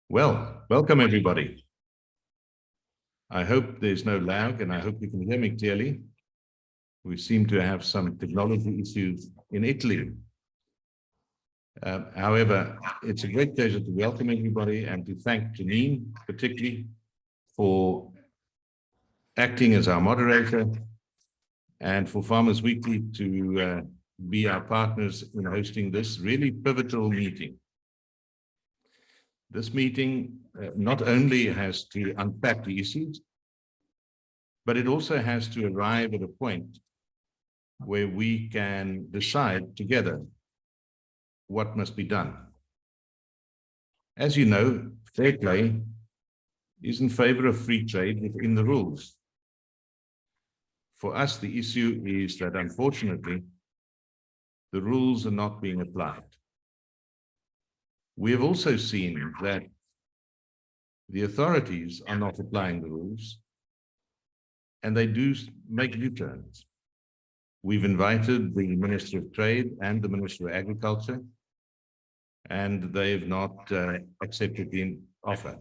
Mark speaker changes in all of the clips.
Speaker 1: Well, welcome everybody. I hope there's no lag and I hope you can hear me clearly. We seem to have some technology issues in Italy. However, it's a great pleasure to welcome everybody and to thank Janine particularly for acting as our moderator and for Farmers Weekly to be our partners in hosting this really pivotal meeting. This meeting not only has to unpack the issues, but it also has to arrive at a point where we can decide together what must be done. As you know, FairPlay is in favor of free trade within the rules. For us, the issue is that unfortunately, the rules are not being applied. We have also seen that the authorities are not applying the rules, and they do make U-turns. We've invited the Minister of Trade and the Minister of Agriculture, and they have not accepted the offer.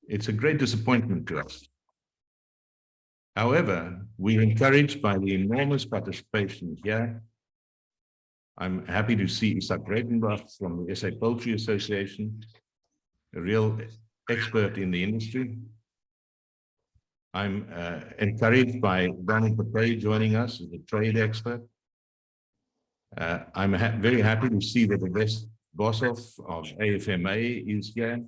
Speaker 1: It's a great disappointment to us. However, we're encouraged by the enormous participation here. I'm happy to see Isaac Redenbach from the SA Poultry Association, a real expert in the industry. I'm encouraged by Donald Patay joining us as a trade expert. I'm very happy to see that the West Boshoff of AFMA is here.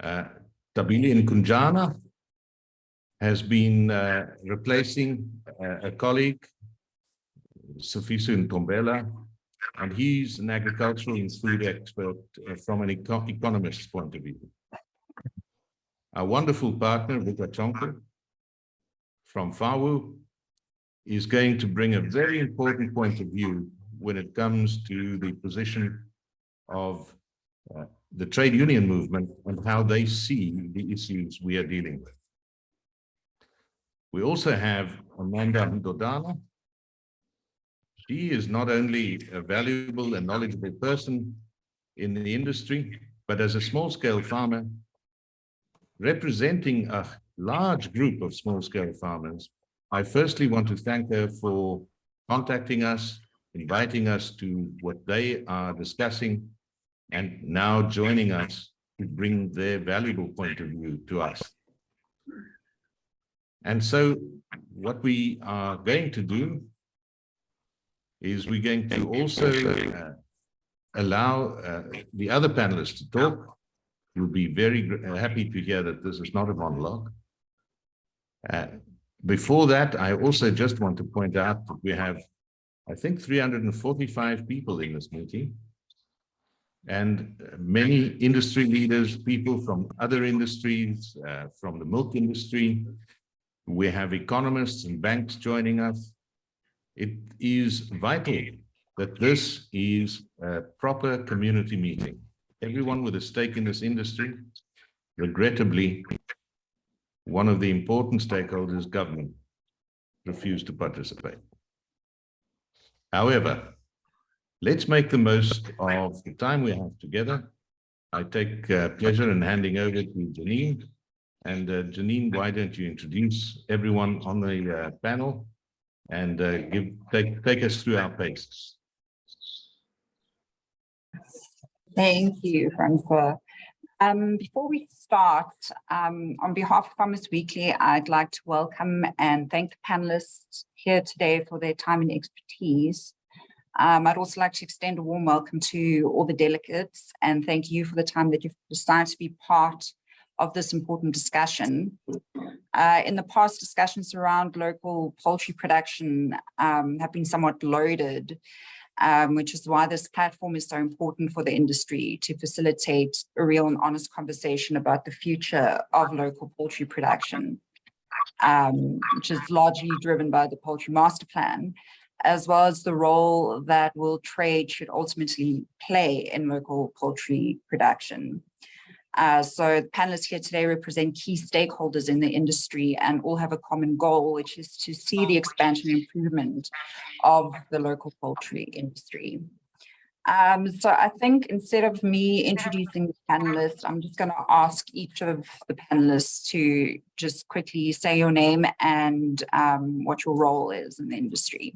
Speaker 1: Tabili Nkunjana has been replacing a colleague, Sifiso Ntombela, and he's an agricultural and food expert from an economist's point of view. Our wonderful partner, Vika Chonka, from FAWU, is going to bring a very important point of view when it comes to the position of the trade union movement and how they see the issues we are dealing with. We also have Amanda Ndodana. She is not only a valuable and knowledgeable person in the industry, but as a small-scale farmer, representing a large group of small-scale farmers, I firstly want to thank her for contacting us, inviting us to what they are discussing, and now joining us to bring their valuable point of view to us. And so what we are going to do is we're going to also allow the other panelists to talk. You'll be very happy to hear that this is not a monologue. Before that, I also just want to point out that we have, I think, 345 people in this meeting, and many industry leaders, people from other industries, from the milk industry. We have economists and banks joining us. It is vital that this is a proper community meeting. Everyone with a stake in this industry, regrettably, one of the important stakeholders, government, refused to participate. However, let's make the most of the time we have together. I take pleasure in handing over to Janine. And Janine, why don't you introduce everyone on the panel and take us through our paces.
Speaker 2: Thank you, Francois. Before we start, on behalf of Farmers Weekly, I'd like to welcome and thank the panelists here today for their time and expertise. I'd also like to extend a warm welcome to all the delegates and thank you for the time that you've decided to be part of this important discussion. In the past, discussions around local poultry production have been somewhat loaded, which is why this platform is so important for the industry to facilitate a real and honest conversation about the future of local poultry production, which is largely driven by the Poultry Master Plan, as well as the role that world trade should ultimately play in local poultry production. So the panelists here today represent key stakeholders in the industry and all have a common goal, which is to see the expansion and improvement of the local poultry industry. So I think instead of me introducing the panelists, I'm just going to ask each of the panelists to just quickly say your name and what your role is in the industry.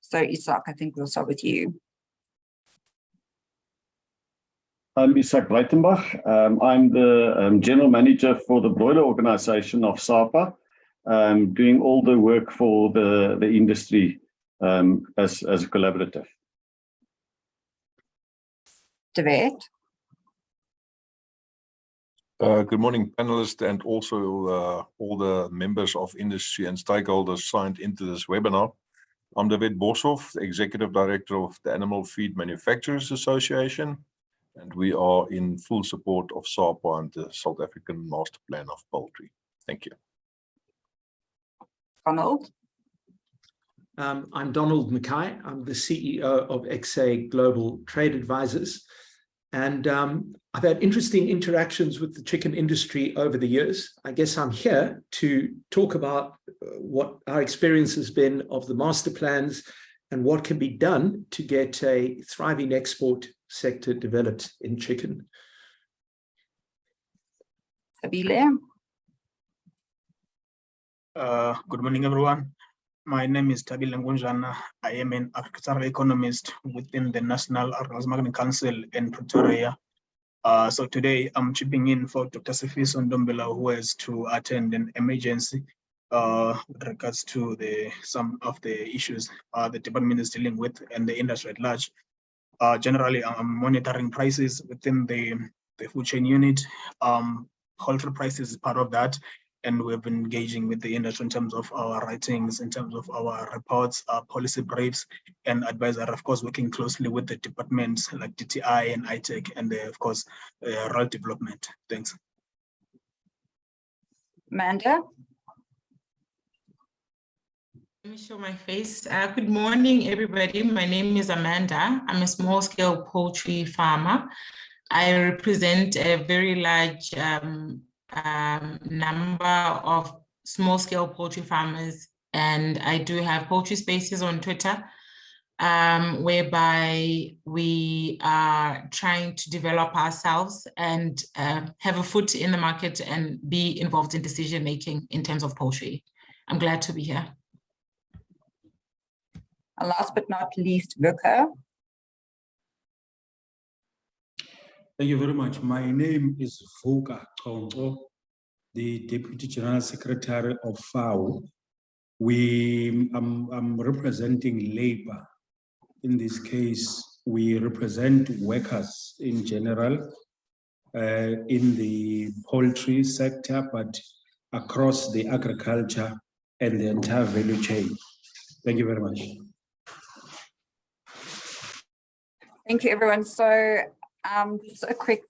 Speaker 2: So Isak, I think we'll start with you.
Speaker 3: I'm Isak Breitenbach. I'm the General Manager for the broiler organization of SAPA, doing all the work for the industry as a collaborative.
Speaker 2: David.
Speaker 4: Good morning, panelists, and also all the members of industry and stakeholders signed into this webinar. I'm David Boshoff, the Executive Director of the Animal Feed Manufacturers Association, and we are in full support of SAPA and the South African Master Plan of Poultry. Thank you.
Speaker 2: Donald.
Speaker 5: I'm Donald Mackay. I'm the CEO of XA Global Trade Advisors. And I've had interesting interactions with the chicken industry over the years. I guess I'm here to talk about what our experience has been of the master plans and what can be done to get a thriving export sector developed in chicken.
Speaker 2: Sabile.
Speaker 6: Good morning, everyone. My name is Tabile Ngunjana. I am an agricultural economist within the National Agricultural Marketing Council in Pretoria. So today I'm chipping in for Dr. Sifiso Ndombela, who has to attend an emergency with regards to some of the issues the department is dealing with and the industry at large. Generally, I'm monitoring prices within the food chain unit. Poultry prices is part of that. And we've been engaging with the industry in terms of our writings, in terms of our reports, our policy briefs, and advisor, of course, working closely with the departments like DTI and ITEC, and of course, rural development. Thanks.
Speaker 2: Amanda.
Speaker 7: Let me show my face. Good morning, everybody. My name is Amanda. I'm a small-scale poultry farmer. I represent a very large number of small-scale poultry farmers, and I do have poultry spaces on Twitter, whereby we are trying to develop ourselves and have a foot in the market and be involved in decision-making in terms of poultry. I'm glad to be here.
Speaker 2: And last but not least, Vuka.
Speaker 8: Thank you very much. My name is Vuka Chongo, the Deputy General Secretary of FAO. I'm representing labor. In this case, we represent workers in general in the poultry sector, but across the agriculture and the entire value chain. Thank you very much.
Speaker 2: Thank you, everyone. So just a quick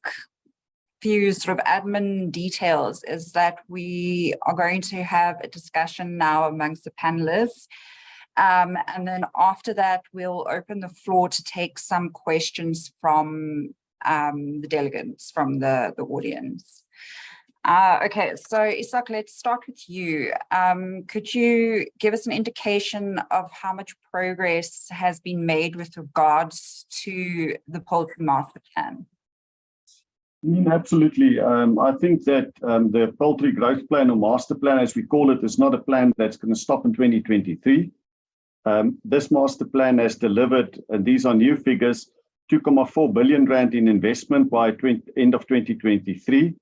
Speaker 2: few sort of admin details is that we are going to have a discussion now amongst the panelists. And then after that, we'll open the floor to take some questions from the delegates, from the audience. Okay, so Isak, let's start with you. Could you give us an indication of how much progress has been made with regards to the Poultry Master Plan?
Speaker 3: Absolutely. I think that the Poultry Growth Plan or Master Plan, as we call it, is not a plan that's going to stop in 2023. This Master Plan has delivered, and these are new figures, 2.4 billion rand in investment by end of 2023.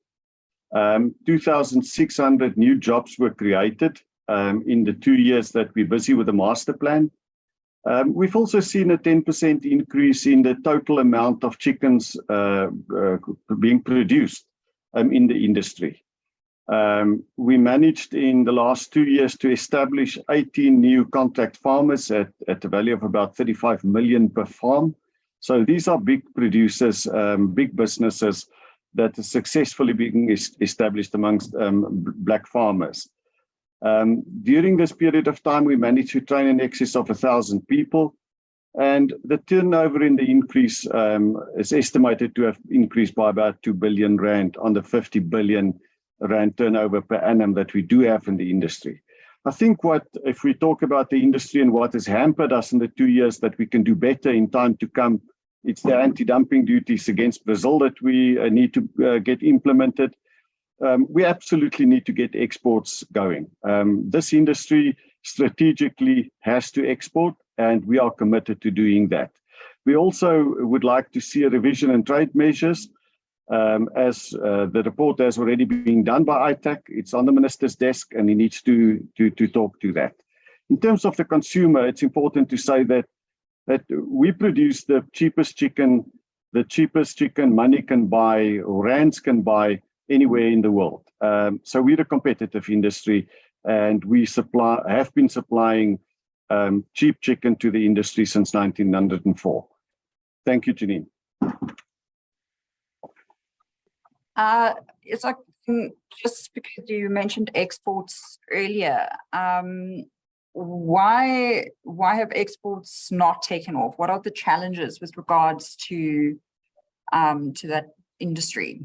Speaker 3: 2,600 new jobs were created in the 2 years that we're busy with the master plan. We've also seen a 10% increase in the total amount of chickens being produced in the industry. We managed in the last 2 years to establish 18 new contract farmers at a value of about 35 million per farm. So these are big producers, big businesses that are successfully being established amongst black farmers. During this period of time, we managed to train in excess of 1,000 people. And the turnover in the increase is estimated to have increased by about 2 billion rand on the 50 billion rand turnover per annum that we do have in the industry. I think if we talk about the industry and what has hampered us in the 2 years that we can do better in time to come, it's the anti-dumping duties against Brazil that we need to get implemented. We absolutely need to get exports going. This industry strategically has to export, and we are committed to doing that. We also would like to see a revision in trade measures. As the report has already been done by ITAC, it's on the minister's desk, and he needs to talk to that. In terms of the consumer, it's important to say that we produce the cheapest chicken money can buy, or rands can buy anywhere in the world. So we're a competitive industry, and we have been supplying cheap chicken to the industry since 1904. Thank you, Janine.
Speaker 2: It's like, just because you mentioned exports earlier, why have exports not taken off? What are the challenges with regards to that industry?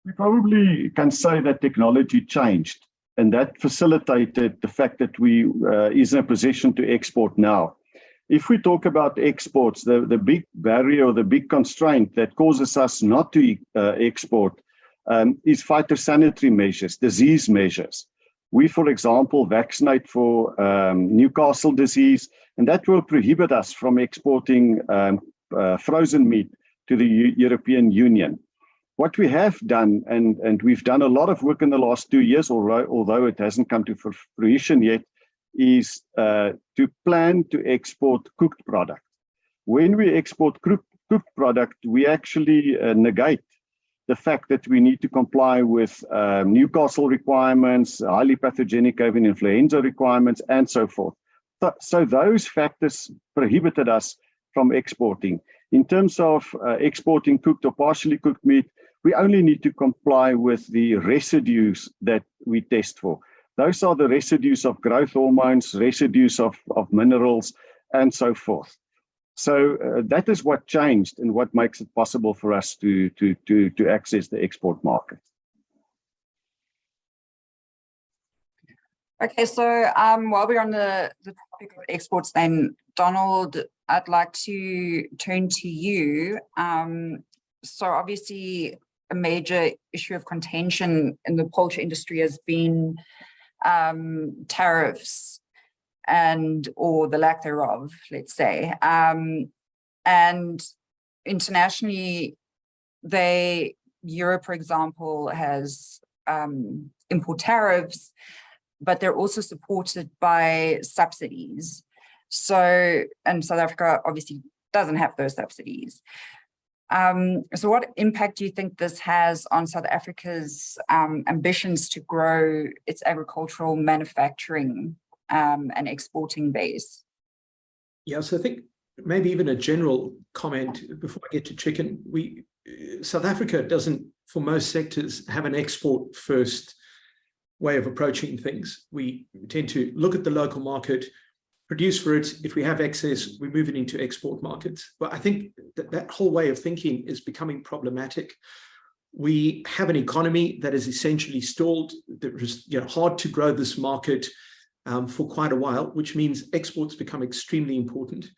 Speaker 3: We probably can say that technology changed, and that facilitated the fact that we is in a position to export now. If we talk about exports, the big barrier or the big constraint that causes us not to export is phytosanitary measures, disease measures. We, for example, vaccinate for Newcastle disease, and that will prohibit us from exporting frozen meat to the European Union. What we have done, and we've done a lot of work in the last 2 years, although it hasn't come to fruition yet, is to plan to export cooked product. When we export cooked product, we actually negate the fact that we need to comply with Newcastle requirements, highly pathogenic avian influenza requirements, and so forth. So those factors prohibited us from exporting. In terms of exporting cooked or partially cooked meat, we only need to comply with the residues that we test for. Those are the residues of growth hormones, residues of minerals, and so forth. So that is what changed and what makes it possible for us to access the export market.
Speaker 2: Okay, so while we're on the topic of exports then, Donald, I'd like to turn to you. So obviously a major issue of contention in the poultry industry has been tariffs or the lack thereof, let's say. And internationally, Europe, for example, has import tariffs, but they're also supported by subsidies. So, and South Africa obviously doesn't have those subsidies. So what impact do you think this has on South Africa's ambitions to grow its agricultural manufacturing and exporting base?
Speaker 5: Yeah, so I think maybe even a general comment before I get to chicken. South Africa doesn't, for most sectors, have an export first way of approaching things. We tend to look at the local market, produce for it. If we have excess, we move it into export markets. But I think that whole way of thinking is becoming problematic. We have an economy that is essentially stalled. That is hard to grow this market for quite a while, which means exports become extremely important.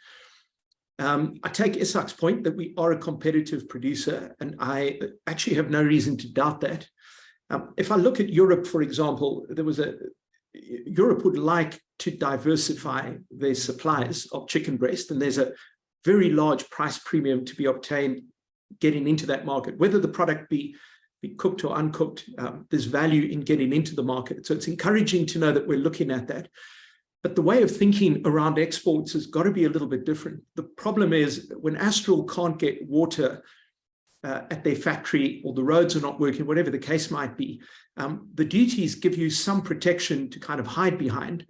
Speaker 5: I take Isak's point that we are a competitive producer, and I actually have no reason to doubt that. If I look at Europe, for example, Europe would like to diversify their supplies of chicken breast, and there's a very large price premium to be obtained getting into that market. Whether the product be cooked or uncooked, there's value in getting into the market. So it's encouraging to know that we're looking at that. But the way of thinking around exports has got to be a little bit different. The problem is when Astral can't get water at their factory, or the roads are not working, whatever the case might be, the duties give you some protection to kind of hide behind.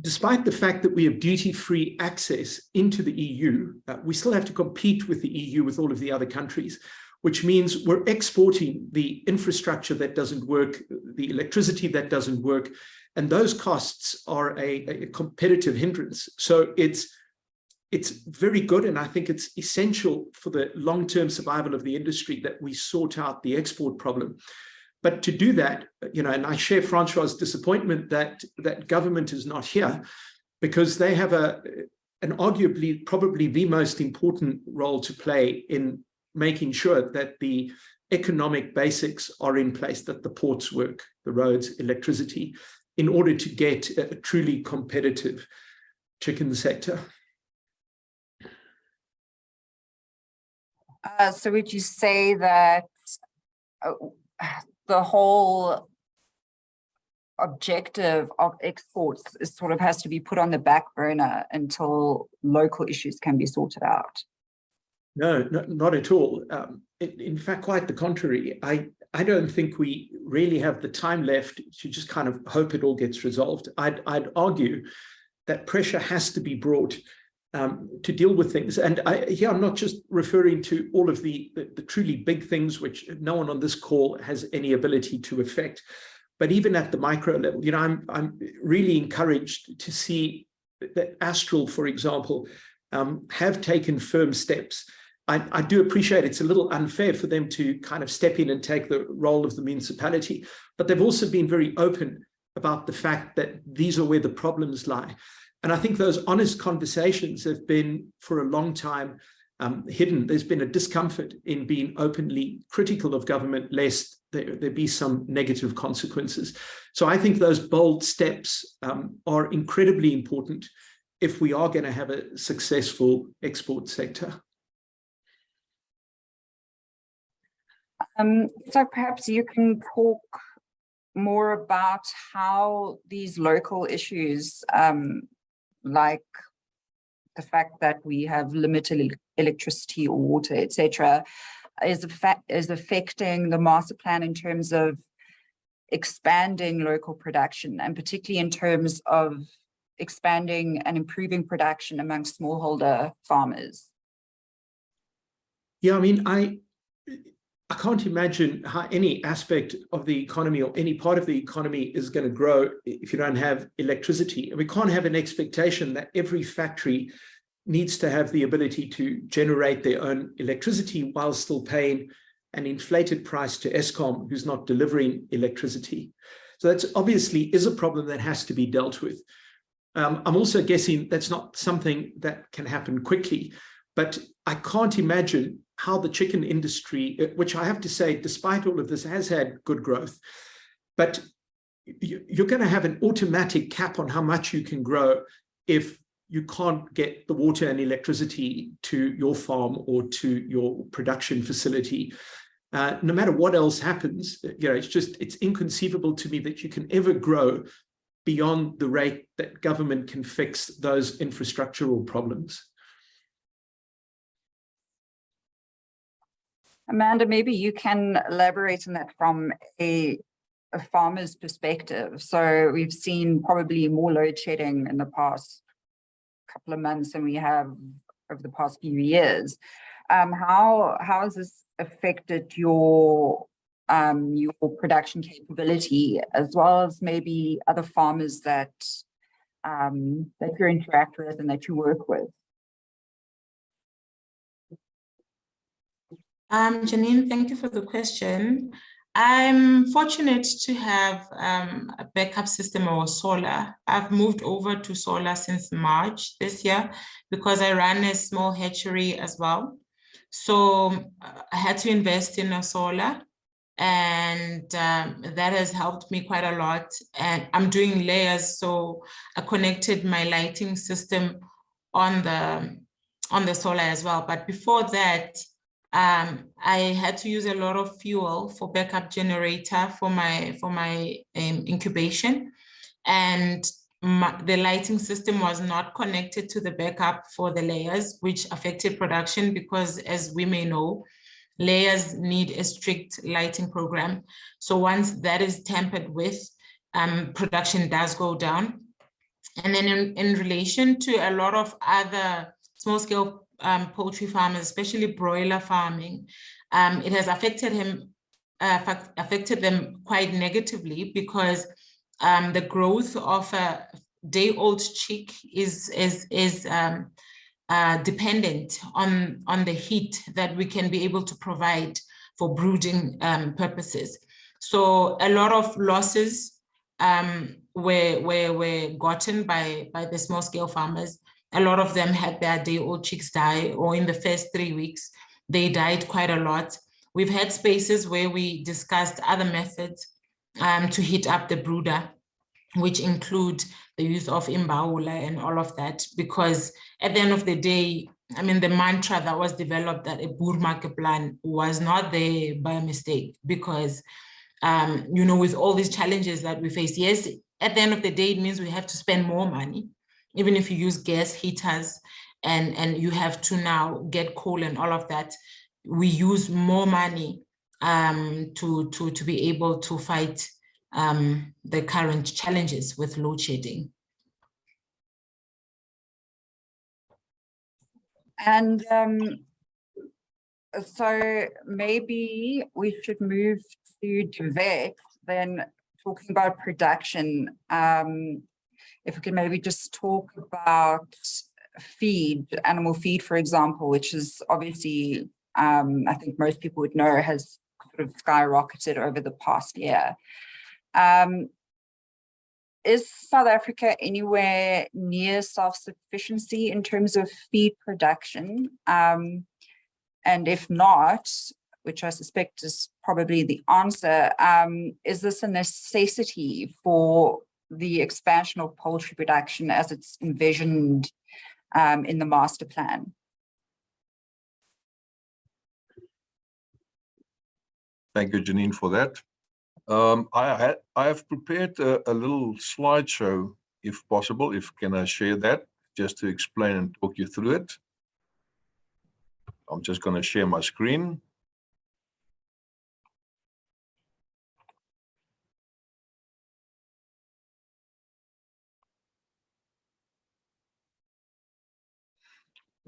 Speaker 5: Despite the fact that we have duty-free access into the EU, we still have to compete with the EU, with all of the other countries, which means we're exporting the infrastructure that doesn't work, the electricity that doesn't work, and those costs are a competitive hindrance. So it's it's very good, and I think it's essential for the long-term survival of the industry that we sort out the export problem. But to do that, and I share Francois's disappointment that government is not here, because they have an arguably probably the most important role to play in making sure that the economic basics are in place, that the ports work, the roads, electricity, in order to get a truly competitive chicken sector.
Speaker 2: So would you say that the whole objective of exports is sort of has to be put on the back burner until local issues can be sorted out?
Speaker 5: No, not at all. In fact, quite the contrary. I don't think we really have the time left to just kind of hope it all gets resolved. I'd argue that pressure has to be brought to deal with things. And I'm not just referring to all of the truly big things, which no one on this call has any ability to affect, but even at the micro level. I'm really encouraged to see that Astral, for example, have taken firm steps. I do appreciate it's a little unfair for them to kind of step in and take the role of the municipality, but they've also been very open about the fact that these are where the problems lie. And I think those honest conversations have been for a long time hidden. There's been a discomfort in being openly critical of government, lest there be some negative consequences. So I think those bold steps are incredibly important if we are going to have a successful export sector.
Speaker 2: So perhaps you can talk more about how these local issues, like the fact that we have limited electricity or water, etc., is affecting the master plan in terms of expanding local production, and particularly in terms of expanding and improving production among smallholder farmers.
Speaker 5: Yeah, I mean, I can't imagine how any aspect of the economy or any part of the economy is going to grow if you don't have electricity. And we can't have an expectation that every factory needs to have the ability to generate their own electricity while still paying an inflated price to Eskom, who's not delivering electricity. So that's obviously is a problem that has to be dealt with. I'm also guessing that's not something that can happen quickly, but I can't imagine how the chicken industry, which I have to say, despite all of this, has had good growth, but you're going to have an automatic cap on how much you can grow if you can't get the water and electricity to your farm or to your production facility. No matter what else happens, it's inconceivable to me that you can ever grow beyond the rate that government can fix those infrastructural problems.
Speaker 2: Amanda, maybe you can elaborate on that from a farmer's perspective. So we've seen probably more load shedding in the past couple of months than we have over the past few years. How has this affected your production capability, as well as maybe other farmers that you interact with and that you work with?
Speaker 7: Janine, thank you for the question. I'm fortunate to have a backup system or solar. I've moved over to solar since March this year because I run a small hatchery as well. So I had to invest in a solar, and that has helped me quite a lot. And I'm doing layers, so I connected my lighting system on the solar as well. But before that, I had to use a lot of fuel for backup generator for my incubation, and the lighting system was not connected to the backup for the layers, which affected production because, as we may know, layers need a strict lighting program. So once that is tampered with, production does go down. And then in relation to a lot of other small-scale poultry farmers, especially broiler farming, it has affected them quite negatively because the growth of a day-old chick is dependent on the heat that we can be able to provide for brooding purposes. So a lot of losses were gotten by the small scale farmers. A lot of them had their day-old chicks die, or in the first 3 weeks, they died quite a lot. We've had spaces where we discussed other methods to heat up the brooder, which include the use of imbawula and all of that, because at the end of the day, I mean, the mantra that was developed that a boermarke plan was not there by mistake, because, you know, with all these challenges that we face, yes, at the end of the day, it means we have to spend more money, even if you use gas heaters and you have to now get coal and all of that, we use more money to be able to fight the current challenges with load shedding.
Speaker 2: And so maybe we should move to Devet, then talking about production. If we can maybe just talk about feed, animal feed, for example, which is obviously, I think most people would know, has sort of skyrocketed over the past year. Is South Africa anywhere near self-sufficiency in terms of feed production? And if not, which I suspect is probably the answer, is this a necessity for the expansion of poultry production as it's envisioned in the master plan?
Speaker 4: Thank you, Janine, for that. I have prepared a little slideshow, if possible. Can I share that just to explain and talk you through it? I'm just going to share my screen.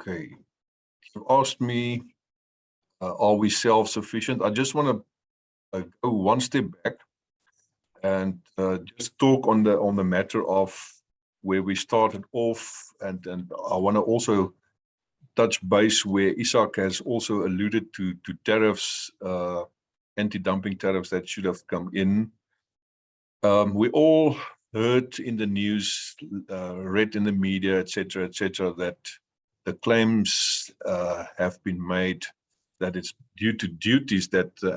Speaker 4: Okay, you asked me, are we self-sufficient? I just want to go one step back and just talk on the matter of where we started off, and I want to also touch base where Isak has also alluded to tariffs, anti-dumping tariffs that should have come in. We all heard in the news, read in the media, etc., that the claims have been made that it's due to duties that the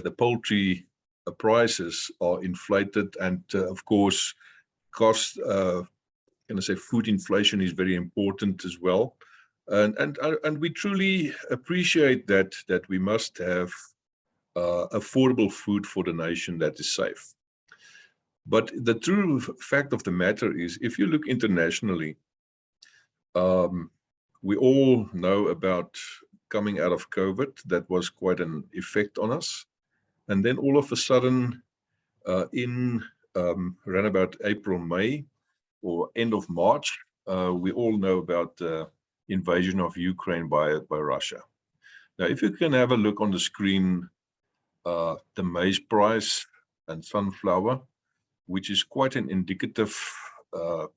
Speaker 4: the poultry prices are inflated, and of course, cost. Food inflation is very important as well, and we truly appreciate that we must have affordable food for the nation that is safe. But the true fact of the matter is, if you look internationally, we all know about coming out of COVID. That was quite an effect on us, and then all of a sudden, in around about April, May, or end of March, we all know about the invasion of Ukraine by Russia. Now, if you can have a look on the screen, the maize price and sunflower, which is quite an indicative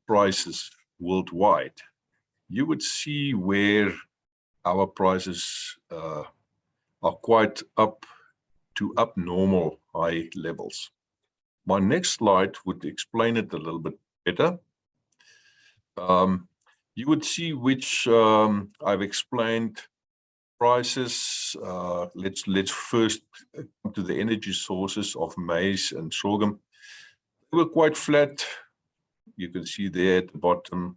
Speaker 4: prices worldwide, you would see where our prices are quite up to abnormal high levels. My next slide would explain it a little bit better. You would see which I've explained prices. Let's first come to the energy sources of maize and sorghum. They were quite flat. You can see there at the bottom.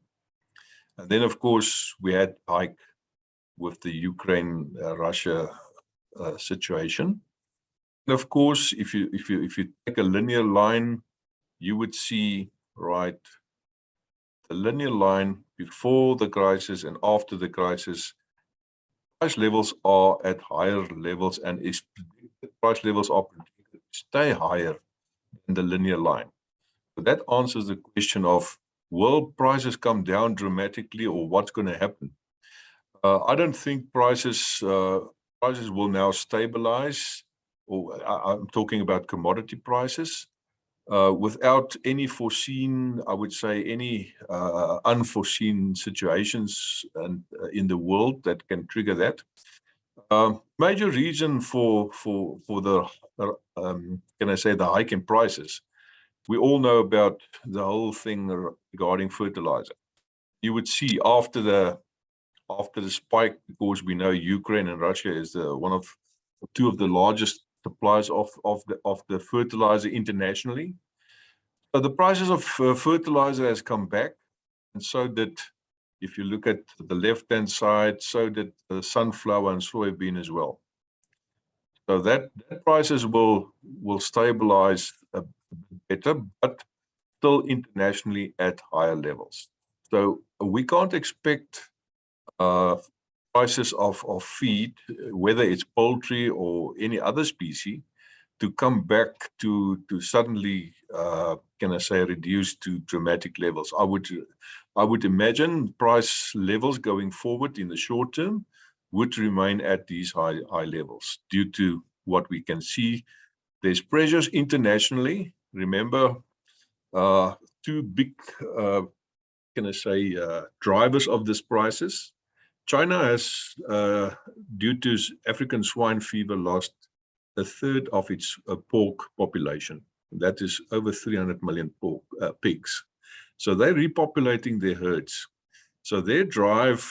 Speaker 4: And then, of course, we had hike with the Ukraine-Russia situation. And of course, if you take a linear line, you would see, right, the linear line before the crisis and after the crisis, price levels are at higher levels, and price levels are predicted to stay higher than the linear line. So that answers the question of, will prices come down dramatically, or what's going to happen? I don't think prices will now stabilize, or I'm talking about commodity prices. without any foreseen, I would say, any unforeseen situations and in the world that can trigger that. Major reason for the can I say the hike in prices? We all know about the whole thing regarding fertilizer. You would see after the spike, because we know Ukraine and Russia is two of the largest suppliers of the fertilizer internationally. So the prices of fertilizer has come back, and so did, if you look at the left-hand side, so did the sunflower and soybean as well. So that prices will stabilize a bit better, but still internationally at higher levels. So we can't expect prices of feed, whether it's poultry or any other species, to come back to suddenly, can I say, reduce to dramatic levels. I would imagine price levels going forward in the short term would remain at these high levels due to what we can see. There's pressures internationally. Remember, two big, can I say, drivers of these prices. China has, due to African swine fever, lost a third of its pork population. That is over 300 million pigs. So they're repopulating their herds. So their drive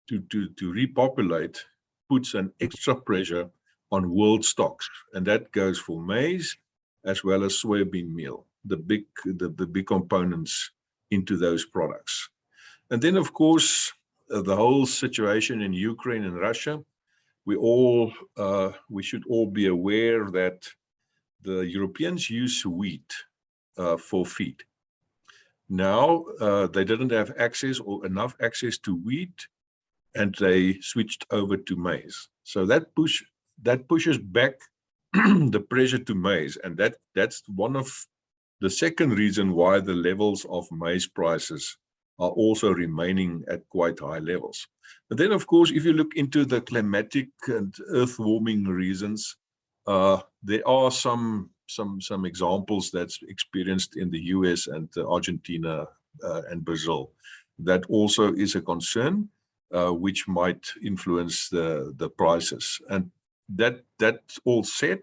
Speaker 4: to repopulate puts an extra pressure on world stocks, and that goes for maize as well as soybean meal, the big components into those products. And then, of course, the whole situation in Ukraine and Russia. We should all be aware that the Europeans use wheat for feed. Now they didn't have access or enough access to wheat, and they switched over to maize. So that pushes back the pressure to maize, and that's one of the second reason why the levels of maize prices are also remaining at quite high levels. But then, of course, if you look into the climatic and earth warming reasons, there are some examples that's experienced in the US and Argentina and Brazil. That also is a concern, which might influence the prices. And that's all said,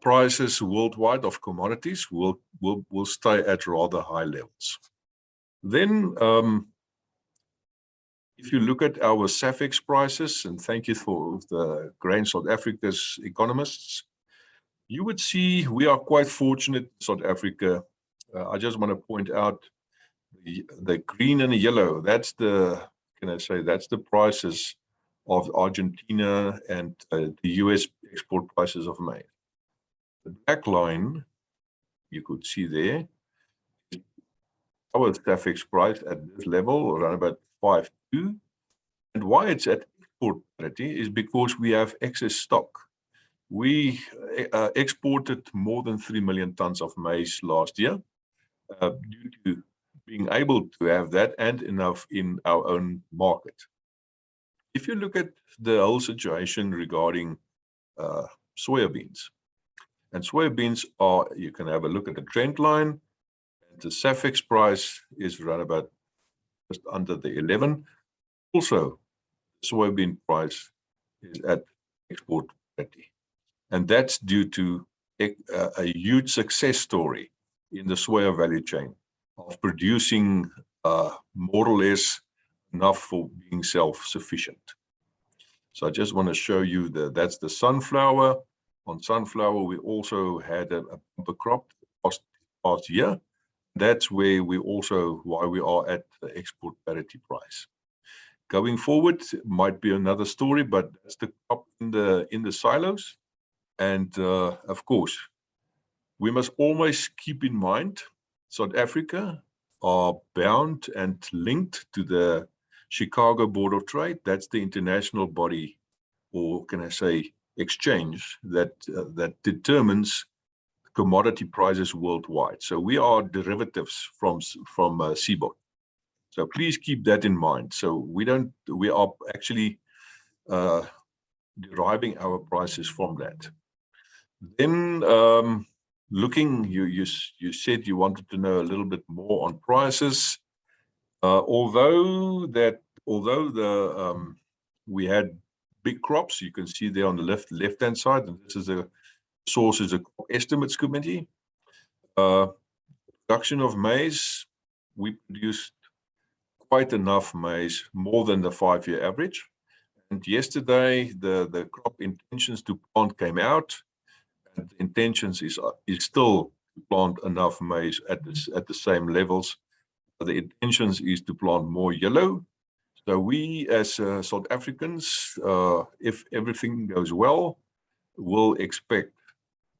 Speaker 4: prices worldwide of commodities will stay at rather high levels. Then, if you look at our SAFEX prices, and thank you for the Grain South Africa's economists, you would see we are quite fortunate in South Africa. I just want to point out the green and the yellow. That's the, can I say, that's the prices of Argentina and the US export prices of maize. The black line, you could see there, our SAFEX price at this level, around about 5.2. And why it's at export parity is because we have excess stock. We exported more than 3 million tons of maize last year due to being able to have that and enough in our own market. If you look at the whole situation regarding soybeans, and soybeans are, you can have a look at the trend line. The SAFEX price is around about just under the 11. Also, the soybean price is at export parity. And that's due to a huge success story in the soya value chain of producing more or less enough for being self-sufficient. So I just want to show you that's the sunflower. On sunflower, we also had a bumper crop last year. That's where why we are at the export parity price. Going forward might be another story, but that's the crop in the silos. And of course, we must always keep in mind South Africa are bound and linked to the Chicago Board of Trade. That's the international body, or can I say exchange, that determines commodity prices worldwide. So we are derivatives from CBOT. So please keep that in mind. So we are actually deriving our prices from that. Then Looking, you said you wanted to know a little bit more on prices. Although we had big crops, you can see there on the left-hand side, and this is a source is a crop estimates committee. Production of maize, we produced quite enough maize, more than the 5-year average. And yesterday, the crop intentions to plant came out, and the intentions is still to plant enough maize at the same levels. The intentions is to plant more yellow. So we as South Africans, if everything goes well, will expect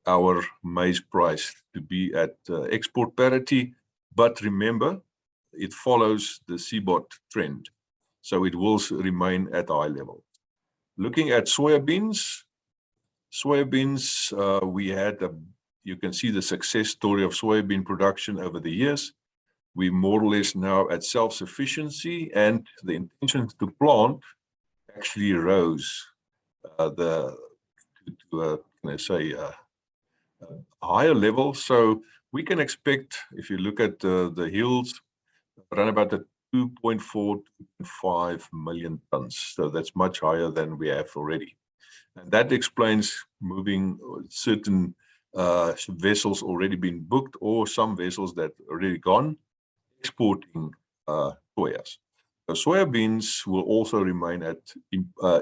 Speaker 4: our maize price to be at export parity. But remember, it follows the CBOT trend. So it will remain at high level. Looking at soybeans, we had you can see the success story of soybean production over the years. We more or less now at self-sufficiency, and the intention to plant actually rose to a higher level. So we can expect, if you look at the yields, around about the 2.4 to 5 million tons. So that's much higher than we have already. And that explains moving certain vessels already been booked, or some vessels that already gone, exporting soyas. So soybeans will also remain at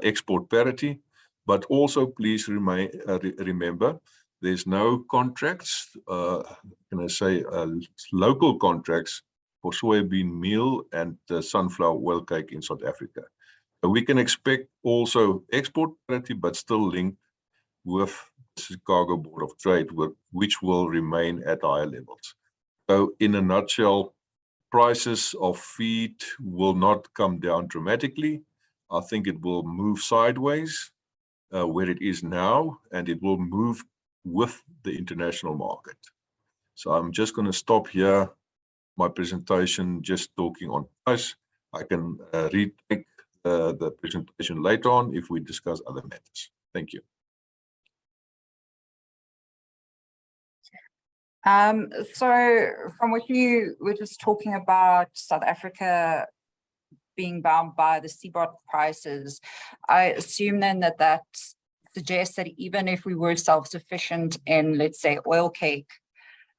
Speaker 4: export parity, but also please remember, there's no contracts, local contracts for soybean meal and sunflower oil cake in South Africa. So we can expect also export parity, but still linked with the Chicago Board of Trade, which will remain at higher levels. So in a nutshell, prices of feed will not come down dramatically. I think it will move sideways where it is now, and it will move with the international market. So I'm just going to stop here my presentation, just talking on price. I can retake the presentation later on if we discuss other matters. Thank you.
Speaker 2: So from what you were just talking about South Africa being bound by the CBOT prices, I assume then that suggests that even if we were self-sufficient in, let's say, oil cake,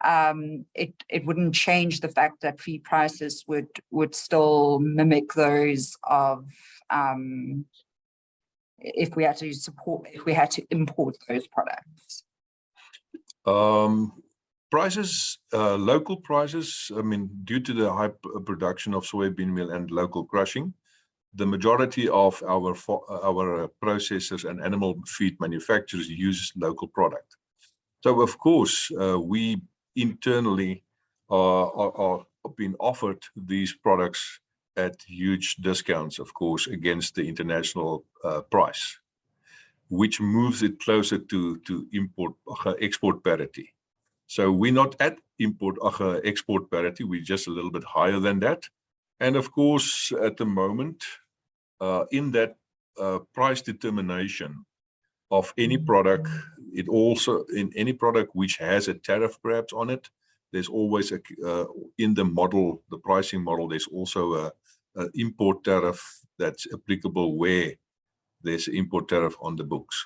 Speaker 2: it wouldn't change the fact that feed prices would still mimic those of if we had to import those products.
Speaker 4: Prices, local prices, I mean, due to the high production of soybean meal and local crushing, the majority of our processors and animal feed manufacturers use local product. So of course, we internally are being offered these products at huge discounts, of course, against the international price, which moves it closer to export parity. So we're not at export parity, we're just a little bit higher than that. And of course, at the moment, in that price determination of any product, it also, in any product which has a tariff perhaps on it, there's always in the model, the pricing model, there's also an import tariff that's applicable where there's an import tariff on the books.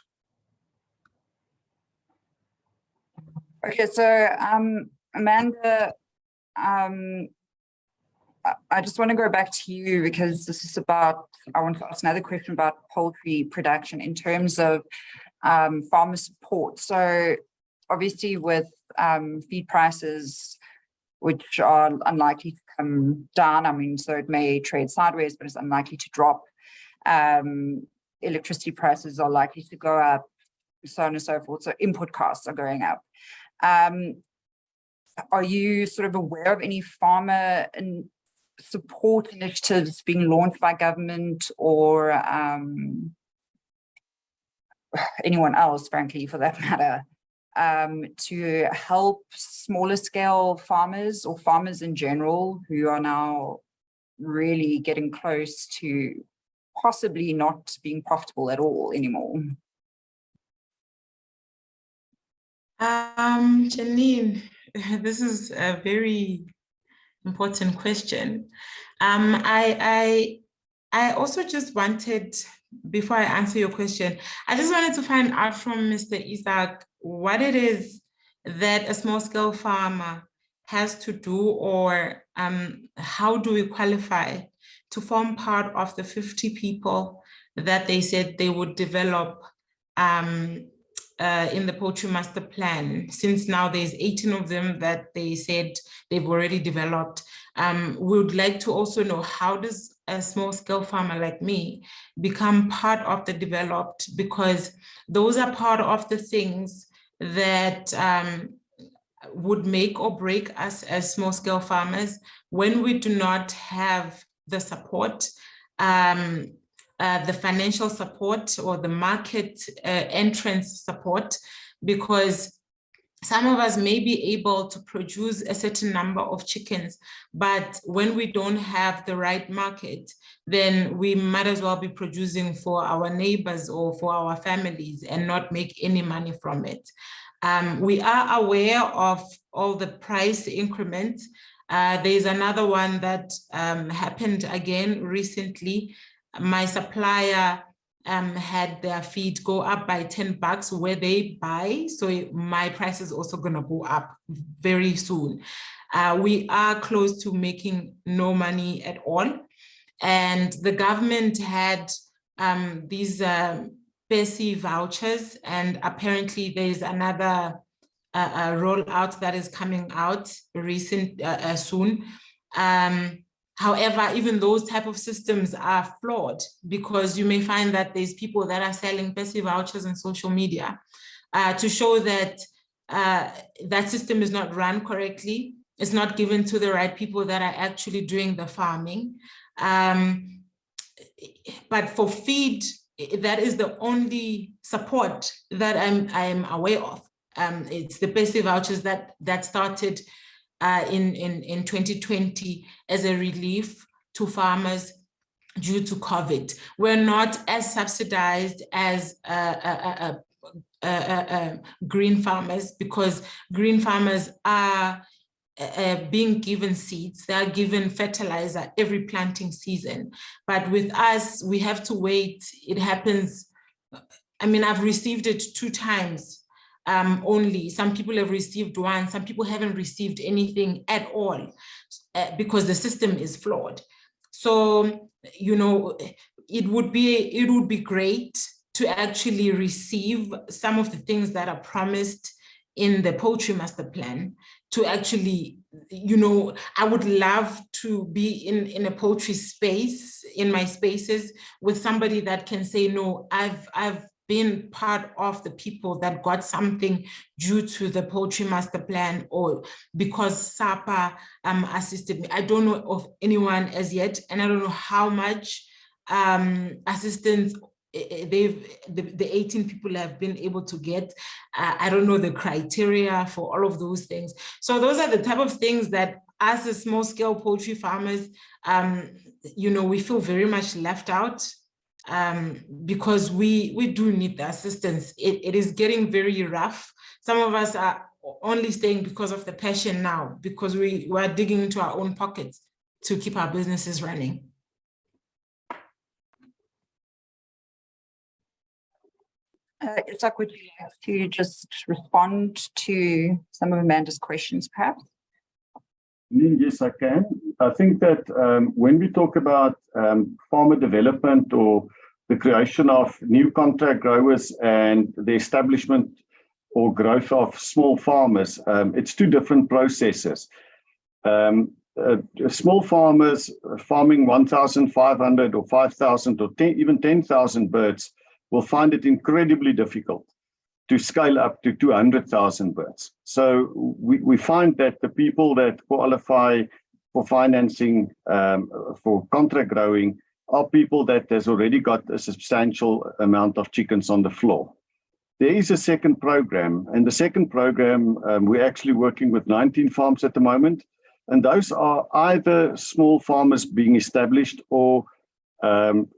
Speaker 2: Okay, so Amanda, I just want to go back to you because this is about, I want to ask another question about poultry production in terms of farmer support. So obviously with feed prices, which are unlikely to come down, I mean, so it may trade sideways, but it's unlikely to drop. Electricity prices are likely to go up, so on and so forth. So input costs are going up. Are you sort of aware of any farmer support initiatives being launched by government or anyone else, frankly, for that matter, to help smaller scale farmers or farmers in general who are now really getting close to possibly not being profitable at all anymore?
Speaker 7: Janine, this is a very important question. I also just wanted, before I answer your question, I just wanted to find out from Mr. Isaac what it is that a small scale farmer has to do, or how do we qualify to form part of the 50 people that they said they would develop in the Poultry Master Plan, since now there's 18 of them that they said they've already developed. We would like to also know, how does a small scale farmer like me become part of the developed, because those are part of the things that would make or break us as small scale farmers when we do not have the support, the financial support or the market entrance support, because some of us may be able to produce a certain number of chickens, but when we don't have the right market, then we might as well be producing for our neighbors or for our families and not make any money from it. We are aware of all the price increments. There's another one that happened again recently. My supplier had their feed go up by $10 where they buy, so my price is also going to go up very soon. We are close to making no money at all, and the government had these PESI vouchers, and apparently there's another rollout that is coming out soon. However, even those type of systems are flawed, because you may find that there's people that are selling PESI vouchers on social media to show that that system is not run correctly. It's not given to the right people that are actually doing the farming. But for feed, that is the only support that I'm aware of. It's the PESI vouchers that started in 2020 as a relief to farmers due to COVID. We're not as subsidized as green farmers, because green farmers are being given seeds, they are given fertilizer every planting season. But with us, we have to wait. It happens, I mean, I've received it 2 times only. Some people have received 1, some people haven't received anything at all because the system is flawed. So, you know, it would be great to actually receive some of the things that are promised in the Poultry Master Plan, to actually, you know, I would love to be in a poultry space, in my spaces, with somebody that can say, no, I've been part of the people that got something due to the Poultry Master Plan, or because SAPA assisted me. I don't know of anyone as yet, and I don't know how much assistance the 18 people have been able to get. I don't know the criteria for all of those things. So those are the type of things that as a small scale poultry farmers, you know, we feel very much left out because we do need the assistance. It is getting very rough. Some of us are only staying because of the passion now, because we are digging into our own pockets to keep our businesses running.
Speaker 2: Isaac, would you like to just respond to some of Amanda's questions, perhaps?
Speaker 3: Yes, I can. I think that when we talk about farmer development or the creation of new contract growers and the establishment or growth of small farmers, it's 2 different processes. Small farmers farming 1,500 or 5,000 or even 10,000 birds will find it incredibly difficult to scale up to 200,000 birds. So we find that the people that qualify for financing for contract growing are people that has already got a substantial amount of chickens on the floor. There is a second program, and the second program, we're actually working with 19 farms at the moment, and those are either small farmers being established or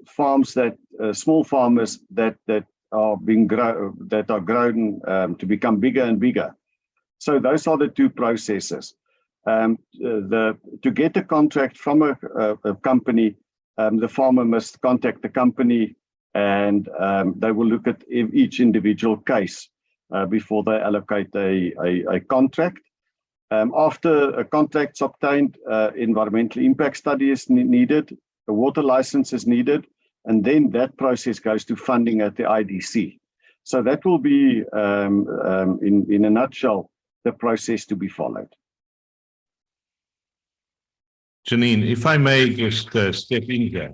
Speaker 3: farms that small farmers that are grown to become bigger and bigger. So those are the two processes. To get a contract from a company, the farmer must contact the company, and they will look at each individual case before they allocate a contract. After a contract's obtained, environmental impact study is needed, a water license is needed, and then that process goes to funding at the IDC. So that will be, in a nutshell, the process to be followed.
Speaker 1: Janine, if I may just step in here.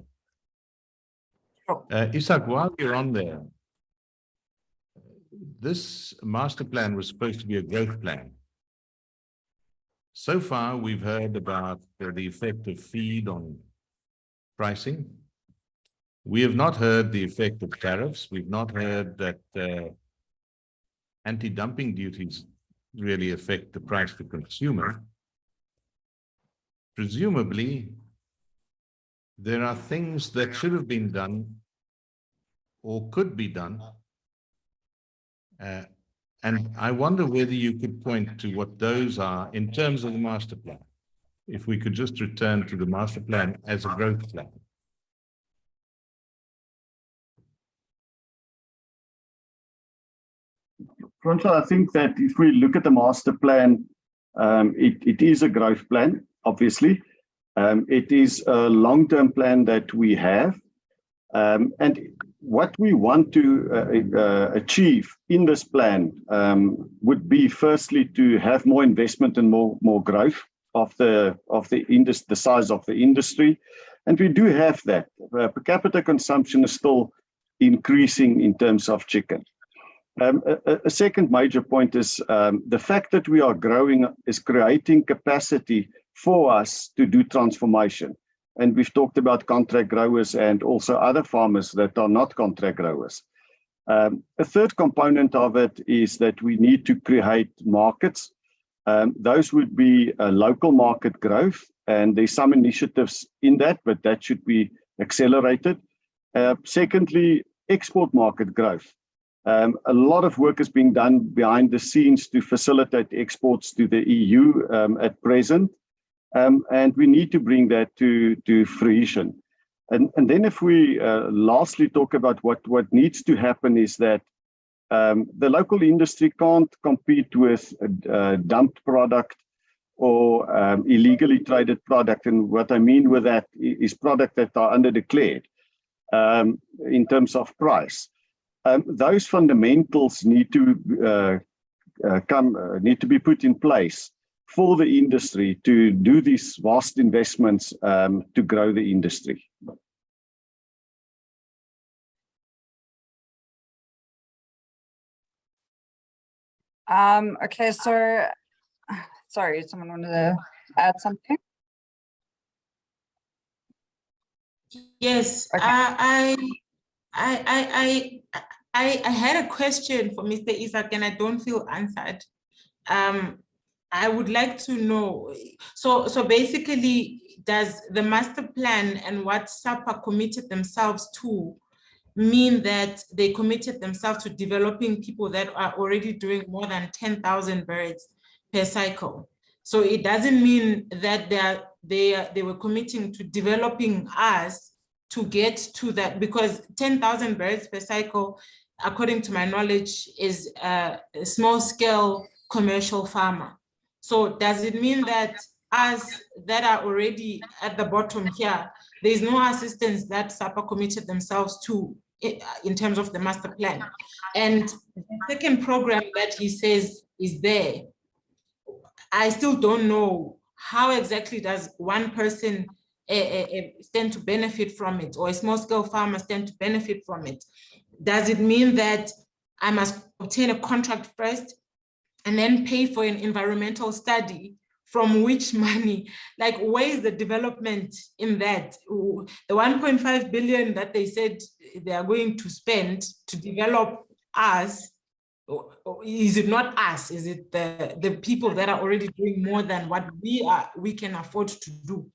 Speaker 2: Sure.
Speaker 1: Isak, while you're on there, this master plan was supposed to be a growth plan. So far, we've heard about the effect of feed on pricing. We have not heard the effect of tariffs. We've not heard that anti-dumping duties really affect the price to consumer. Presumably, there are things that should have been done or could be done. And I wonder whether you could point to what those are in terms of the master plan. If we could just return to the master plan as a growth plan.
Speaker 3: Francois, I think that if we look at the master plan, it is a growth plan, obviously. It is a long-term plan that we have. And what we want to achieve in this plan would be firstly to have more investment and more growth of the size of the industry. And we do have that. Per capita consumption is still increasing in terms of chicken. A second major point is the fact that we are growing is creating capacity for us to do transformation. And we've talked about contract growers and also other farmers that are not contract growers. A third component of it is that we need to create markets. Those would be local market growth, and there's some initiatives in that, but that should be accelerated. Secondly, export market growth. A lot of work is being done behind the scenes to facilitate exports to the EU at present. And we need to bring that to fruition. And then if we lastly talk about what needs to happen is that the local industry can't compete with dumped product or illegally traded product. And what I mean with that is product that are underdeclared in terms of price. Those fundamentals need to be put in place for the industry to do these vast investments to grow the industry.
Speaker 2: Okay, so, sorry, someone wanted to add something?
Speaker 7: Yes,
Speaker 2: Okay.
Speaker 7: I had a question for Mr. Isak and I don't feel answered. I would like to know, so basically, does the master plan and what SAPA committed themselves to mean that they committed themselves to developing people that are already doing more than 10,000 birds per cycle? So it doesn't mean that they were committing to developing us to get to that, because 10,000 birds per cycle, according to my knowledge, is a small scale commercial farmer. So does it mean that us that are already at the bottom here, there's no assistance that SAPA committed themselves to in terms of the master plan? And the second program that he says is there, I still don't know how exactly does one person stand to benefit from it, or a small scale farmer stand to benefit from it. Does it mean that I must obtain a contract first and then pay for an environmental study? From which money? Like, where is the development in that? The 1.5 billion that they said they are going to spend to develop us, is it not us? Is it the people that are already doing more than what we can afford to do?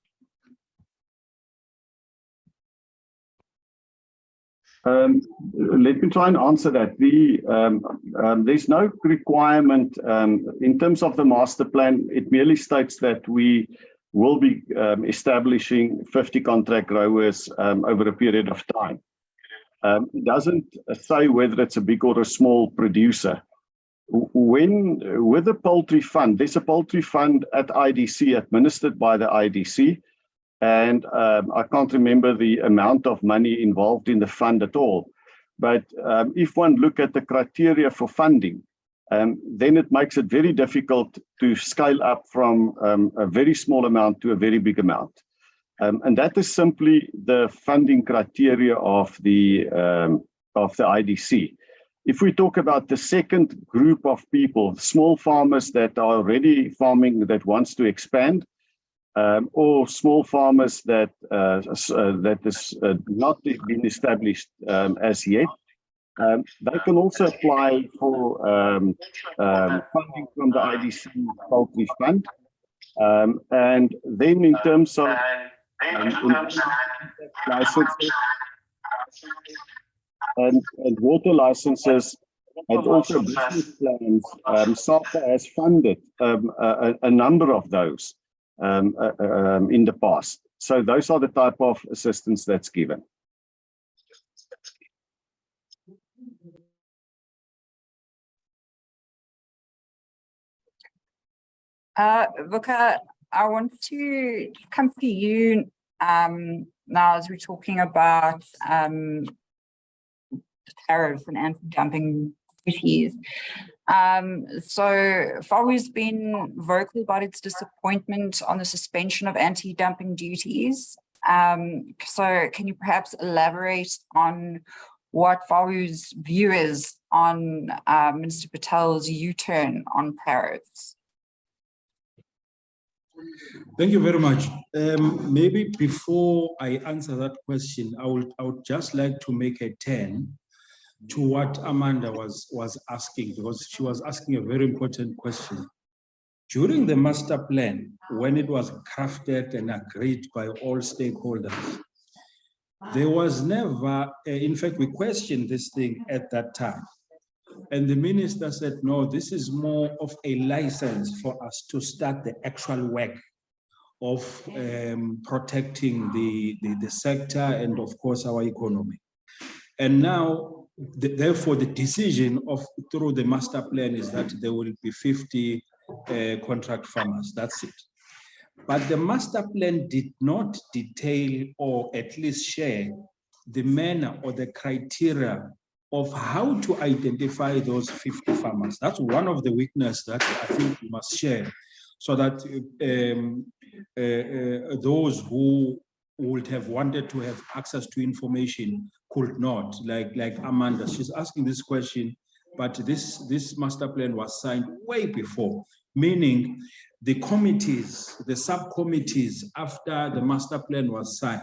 Speaker 3: Let me try and answer that. There's no requirement in terms of the master plan. It merely states that we will be establishing 50 contract growers over a period of time. It doesn't say whether it's a big or a small producer. With the poultry fund, there's a poultry fund at IDC, administered by the IDC. And I can't remember the amount of money involved in the fund at all. But if one look at the criteria for funding, then it makes it very difficult to scale up from a very small amount to a very big amount. And that is simply the funding criteria of the IDC. If we talk about the second group of people, small farmers that are already farming that wants to expand, or small farmers that is not been established as yet, they can also apply for funding from the IDC Poultry Fund. And then in terms of licenses and water licenses, and also business plans, SAPA has funded a number of those in the past. So those are the type of assistance that's given.
Speaker 2: Vuka, I want to come to you now as we're talking about tariffs and anti-dumping duties. So FAWU's been vocal about its disappointment on the suspension of anti-dumping duties. So can you perhaps elaborate on what FAWU's view is on Minister Patel's U-turn on tariffs?
Speaker 8: Thank you very much. Maybe before I answer that question, I would just like to make a turn to what Amanda was asking, because she was asking a very important question. During the master plan, when it was crafted and agreed by all stakeholders, there was never, in fact, we questioned this thing at that time. And the minister said, no, this is more of a license for us to start the actual work of protecting the sector and, of course, our economy. And now, therefore, the decision through the master plan is that there will be 50 contract farmers. That's it. But the master plan did not detail or at least share the manner or the criteria of how to identify those 50 farmers. That's one of the weaknesses that I think we must share, so that those who would have wanted to have access to information could not, like Amanda. She's asking this question, but this master plan was signed way before, meaning the committees, the subcommittees after the master plan was signed,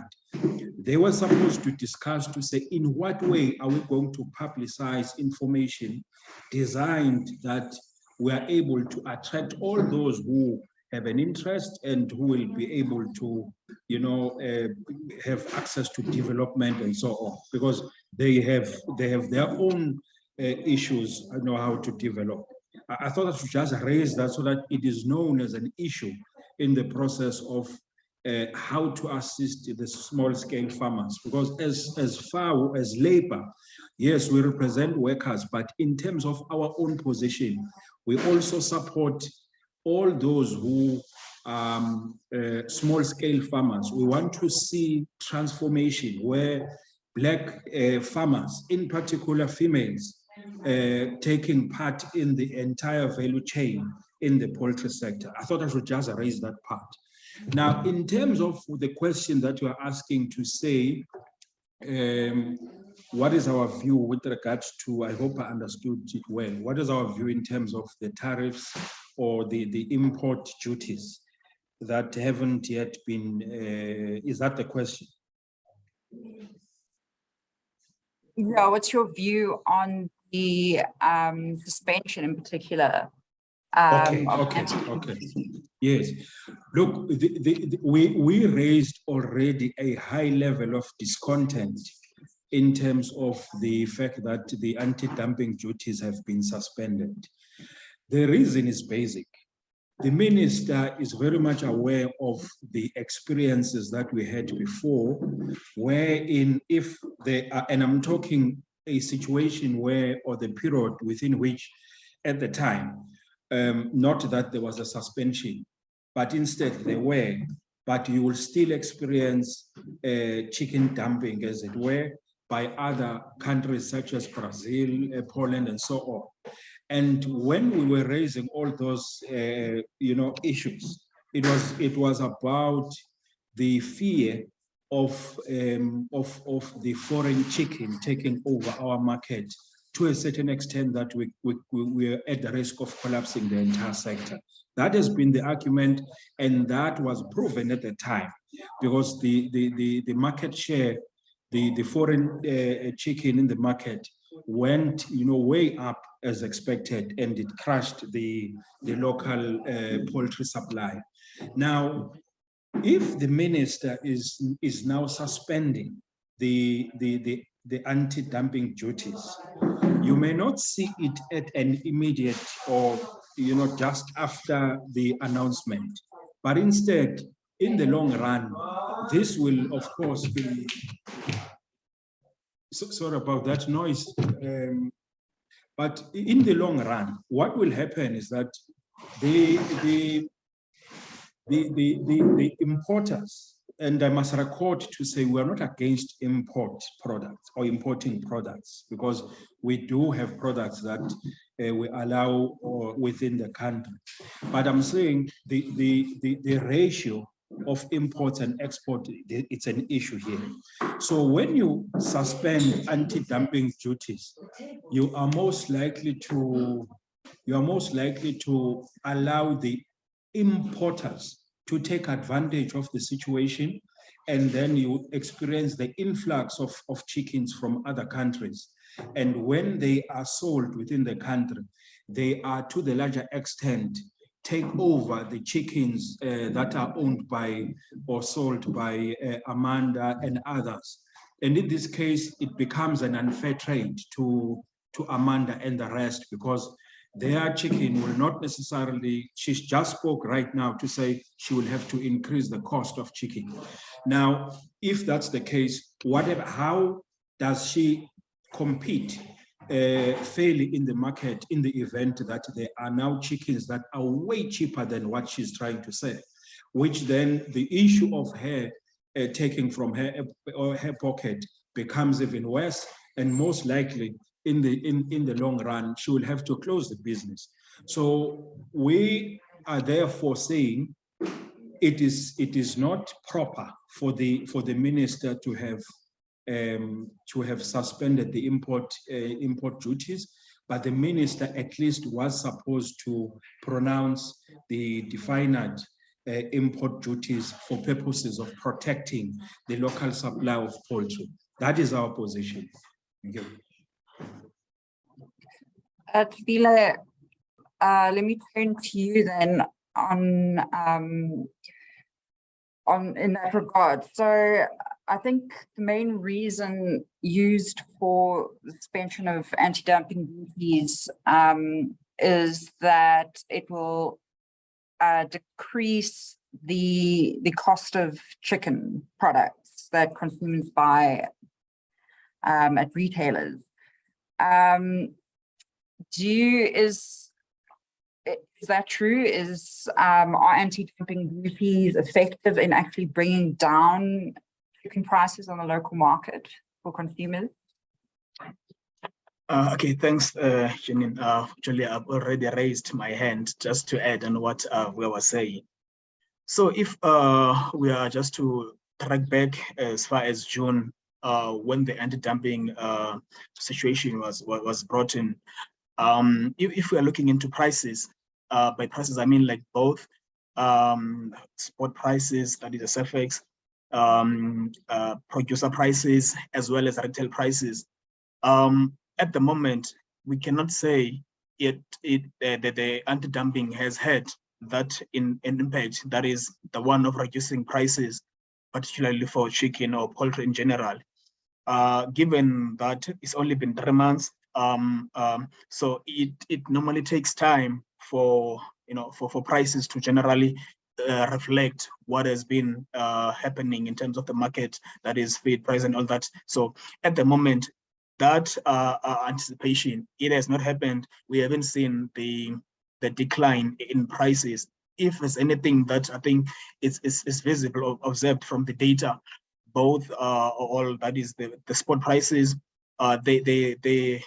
Speaker 8: they were supposed to discuss to say, in what way are we going to publicize information designed that we are able to attract all those who have an interest and who will be able to, have access to development and so on, because they have their own issues, how to develop. I thought I should just raise that so that it is known as an issue in the process of how to assist the small-scale farmers, because as far as labor, yes, we represent workers, but in terms of our own position, we also support all those who small-scale farmers. We want to see transformation where Black farmers, in particular females, taking part in the entire value chain in the poultry sector. I thought I should just raise that part. Now, in terms of the question that you are asking to say, what is our view with regards to, I hope I understood it well, what is our view in terms of the tariffs or the import duties that haven't yet been, is that the question?
Speaker 2: Yeah, what's your view on the suspension in particular?
Speaker 8: Okay. Yes, look, we raised already a high level of discontent in terms of the fact that the anti-dumping duties have been suspended. The reason is basic. The minister is very much aware of the experiences that we had before, wherein if they are, and I'm talking a situation where, or the period within which at the time, not that there was a suspension, but instead there were, but you will still experience chicken dumping, as it were, by other countries such as Brazil, Poland, and so on. And when we were raising all those, issues, it was about the fear of the foreign chicken taking over our market to a certain extent that we're at the risk of collapsing the entire sector. That has been the argument, and that was proven at the time, because the market share, the foreign chicken in the market went way up as expected, and it crushed the local poultry supply. Now, if the minister is now suspending the anti-dumping duties, you may not see it at an immediate or just after the announcement, but instead in the long run, this will of course be, sorry about that noise, but in the long run, what will happen is that the importers, and I must record to say we are not against import products or importing products, because we do have products that we allow within the country. But I'm saying the ratio of imports and export, it's an issue here. So when you suspend anti-dumping duties, you are most likely to allow the importers to take advantage of the situation, and then you experience the influx of chickens from other countries. And when they are sold within the country, they are to the larger extent take over the chickens that are owned by or sold by Amanda and others. And in this case, it becomes an unfair trade to Amanda and the rest, because their chicken will not necessarily, she just spoke right now to say she will have to increase the cost of chicken. Now, if that's the case, how does she compete fairly in the market in the event that there are now chickens that are way cheaper than what she's trying to sell, which then the issue of her taking from her pocket becomes even worse, and most likely in the long run, she will have to close the business. So we are therefore saying it is not proper for the minister to have suspended the import duties, but the minister at least was supposed to pronounce the definite import duties for purposes of protecting the local supply of poultry. That is our position. Thank you.
Speaker 2: Tabile, let me turn to you then on in that regard. So I think the main reason used for the suspension of anti-dumping duties is that it will decrease the cost of chicken products that consumers buy at retailers. Is that true? Are anti-dumping duties effective in actually bringing down chicken prices on the local market for consumers?
Speaker 6: Okay, thanks, Janine. Actually, I've already raised my hand just to add on what we were saying. So if we are just to track back as far as June, when the anti-dumping situation was brought in, if we are looking into prices, by prices I mean like both spot prices, that is the SFX, producer prices, as well as retail prices. At the moment, we cannot say that the anti-dumping has had that an impact, that is the one of reducing prices, particularly for chicken or poultry in general. given that it's only been 3 months, so it normally takes time for for prices to generally reflect what has been happening in terms of the market, that is feed price and all that. So at the moment, that anticipation, it has not happened. We haven't seen the decline in prices. If there's anything that I think is visible or observed from the data, both all that is the spot prices, the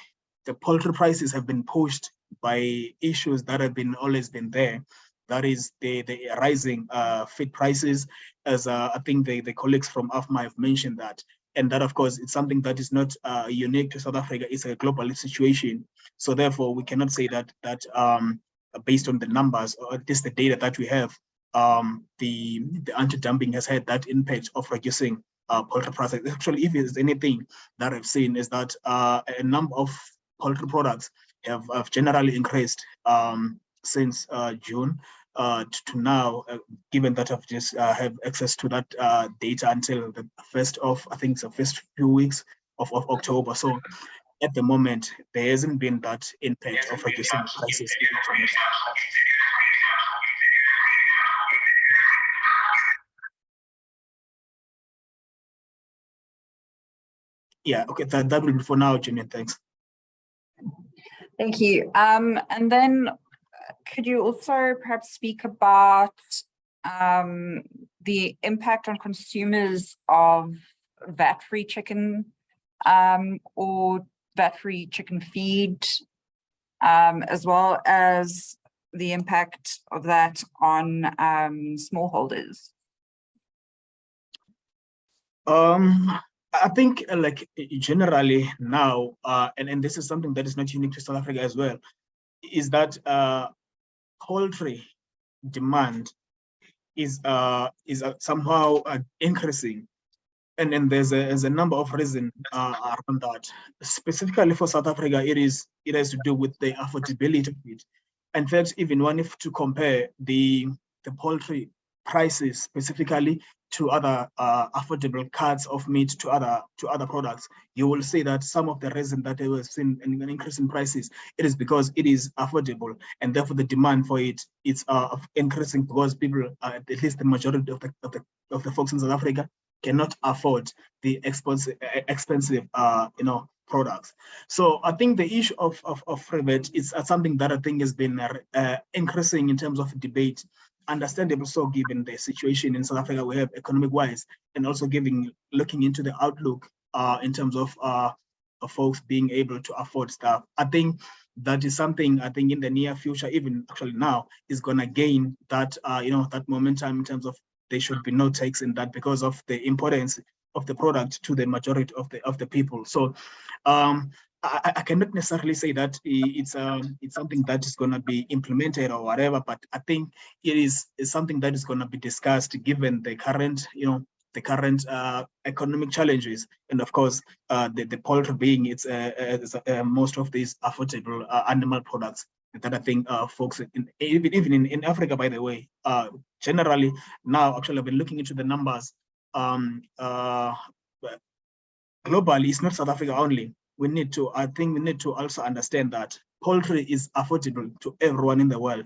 Speaker 6: poultry prices have been pushed by issues that have always been there. That is the rising feed prices, as I think the colleagues from AFMA have mentioned that. And that, of course, it's something that is not unique to South Africa. It's a global situation. So therefore, we cannot say that based on the numbers, or at least the data that we have, the anti-dumping has had that impact of reducing poultry prices. Actually, if there's anything that I've seen, is that a number of poultry products have generally increased since June to now, given that I've just have access to that data until the first few weeks of October. So at the moment, there hasn't been that impact of reducing prices. Yeah, okay, that will be for now, Jimmy. Thanks.
Speaker 2: Thank you. And then could you also perhaps speak about the impact on consumers of VAT-free chicken or VAT-free chicken feed, as well as the impact of that on smallholders?
Speaker 6: I think like generally now, and this is something that is not unique to South Africa as well, is that poultry demand is somehow increasing, and then there's a number of reasons around that. Specifically for South Africa, it has to do with the affordability of it. In fact, even one if to compare the poultry prices specifically to other affordable cuts of meat to other products, you will see that some of the reason that they were seen an increase in prices, it is because it is affordable, and therefore the demand for it is increasing because people, at least the majority of the folks in South Africa, cannot afford the expensive products. So I think the issue of free VAT is something that I think has been increasing in terms of debate. Understandable, so given the situation in South Africa we have economic-wise, and also looking into the outlook in terms of folks being able to afford stuff. I think that is something I think in the near future, even actually now, is gonna gain that that momentum in terms of there should be no tax in that because of the importance of the product to the majority of the people. So I cannot necessarily say that it's something that is going to be implemented or whatever, but I think it is something that is going to be discussed given the current economic challenges, and of course the poultry being it's most of these affordable animal products that I think folks even in Africa, by the way, generally now actually I've been looking into the numbers globally. It's not South Africa only. I think we need to also understand that poultry is affordable to everyone in the world.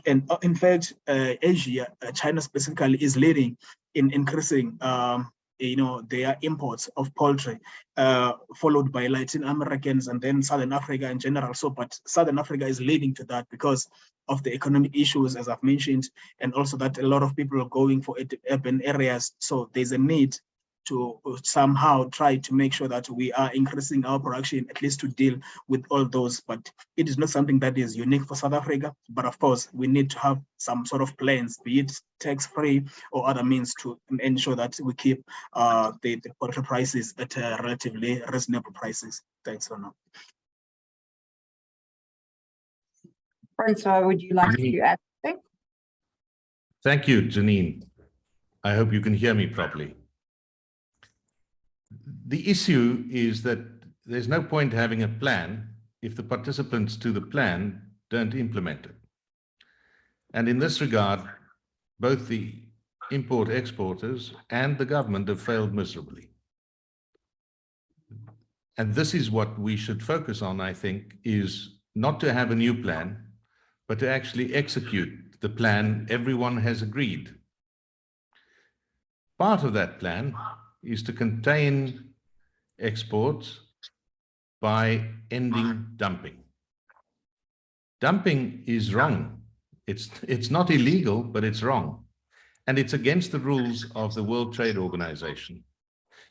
Speaker 6: And in fact, Asia, China specifically, is leading in increasing their imports of poultry, followed by Latin Americans and then Southern Africa in general. So, but Southern Africa is leading to that because of the economic issues, as I've mentioned, and also that a lot of people are going for urban areas. So there's a need to somehow try to make sure that we are increasing our production, at least to deal with all those. But it is not something that is unique for South Africa. But of course, we need to have some sort of plans, be it tax-free or other means, to ensure that we keep the poultry prices at relatively reasonable prices. Thanks for now.
Speaker 2: Francois, would you like to add something?
Speaker 1: Thank you, Janine. I hope you can hear me properly. The issue is that there's no point having a plan if the participants to the plan don't implement it. And in this regard, both the import exporters and the government have failed miserably. and this is what we should focus on, I think, is not to have a new plan, but to actually execute the plan everyone has agreed. Part of that plan is to contain exports by ending dumping. Dumping is wrong. It's not illegal, but it's wrong. And it's against the rules of the World Trade Organization.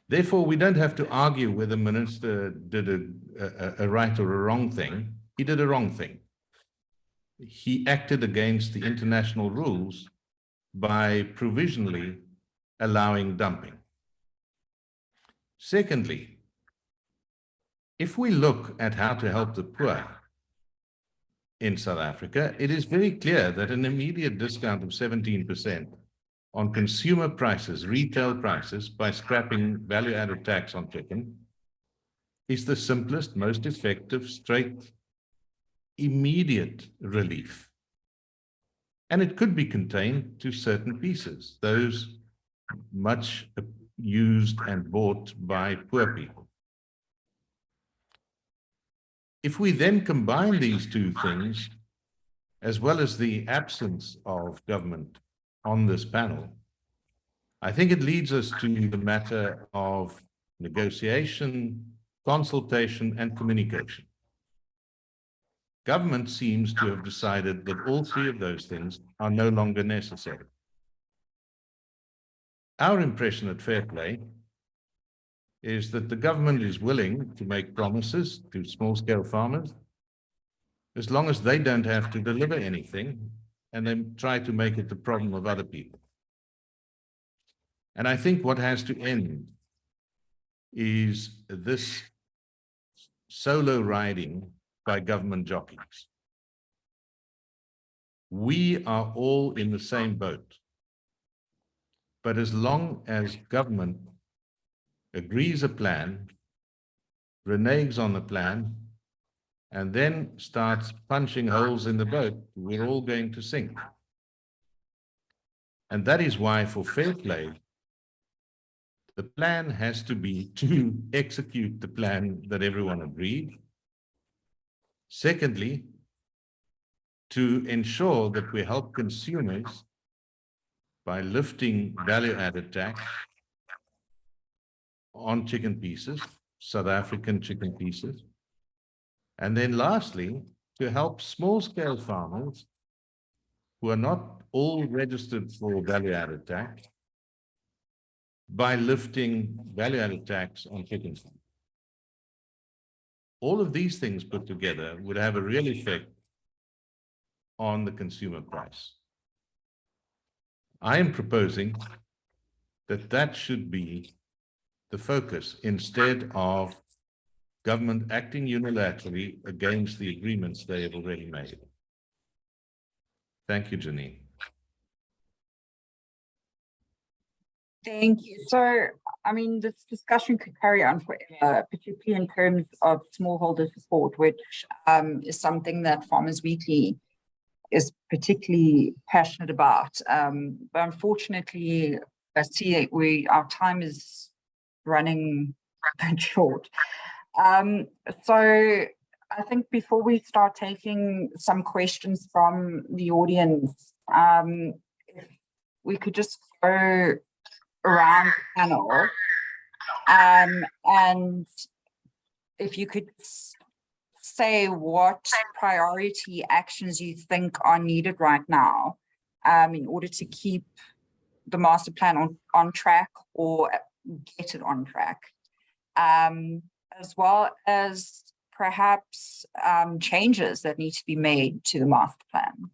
Speaker 1: Therefore, we don't have to argue whether the minister did a right or a wrong thing. He did a wrong thing. He acted against the international rules by provisionally allowing dumping. Secondly, if we look at how to help the poor in South Africa, it is very clear that an immediate discount of 17% on consumer prices, retail prices, by scrapping value-added tax on chicken is the simplest, most effective, straight, immediate relief. And it could be contained to certain pieces, those much used and bought by poor people. If we then combine these two things, as well as the absence of government on this panel, I think it leads us to the matter of negotiation, consultation, and communication. Government seems to have decided that all three of those things are no longer necessary. Our impression at FairPlay is that the government is willing to make promises to small-scale farmers as long as they don't have to deliver anything and then try to make it the problem of other people. And I think what has to end is this solo riding by government jockeys. We are all in the same boat. But as long as government agrees a plan, reneges on the plan, and then starts punching holes in the boat, we're all going to sink. And that is why for FairPlay, the plan has to be to execute the plan that everyone agreed. Secondly, to ensure that we help consumers by lifting value-added tax on chicken pieces, South African chicken pieces. And then lastly, to help small-scale farmers who are not all registered for value-added tax by lifting value-added tax on chicken. All of these things put together would have a real effect on the consumer price. I am proposing that that should be the focus instead of government acting unilaterally against the agreements they have already made. Thank you, Janine.
Speaker 2: Thank you. So, I mean, this discussion could carry on forever, particularly in terms of smallholder support, which is something that Farmers Weekly is particularly passionate about. But unfortunately, I see our time is running short. So I think before we start taking some questions from the audience, if we could just go around the panel, and if you could say what priority actions you think are needed right now in order to keep the master plan on track or get it on track, as well as perhaps changes that need to be made to the master plan.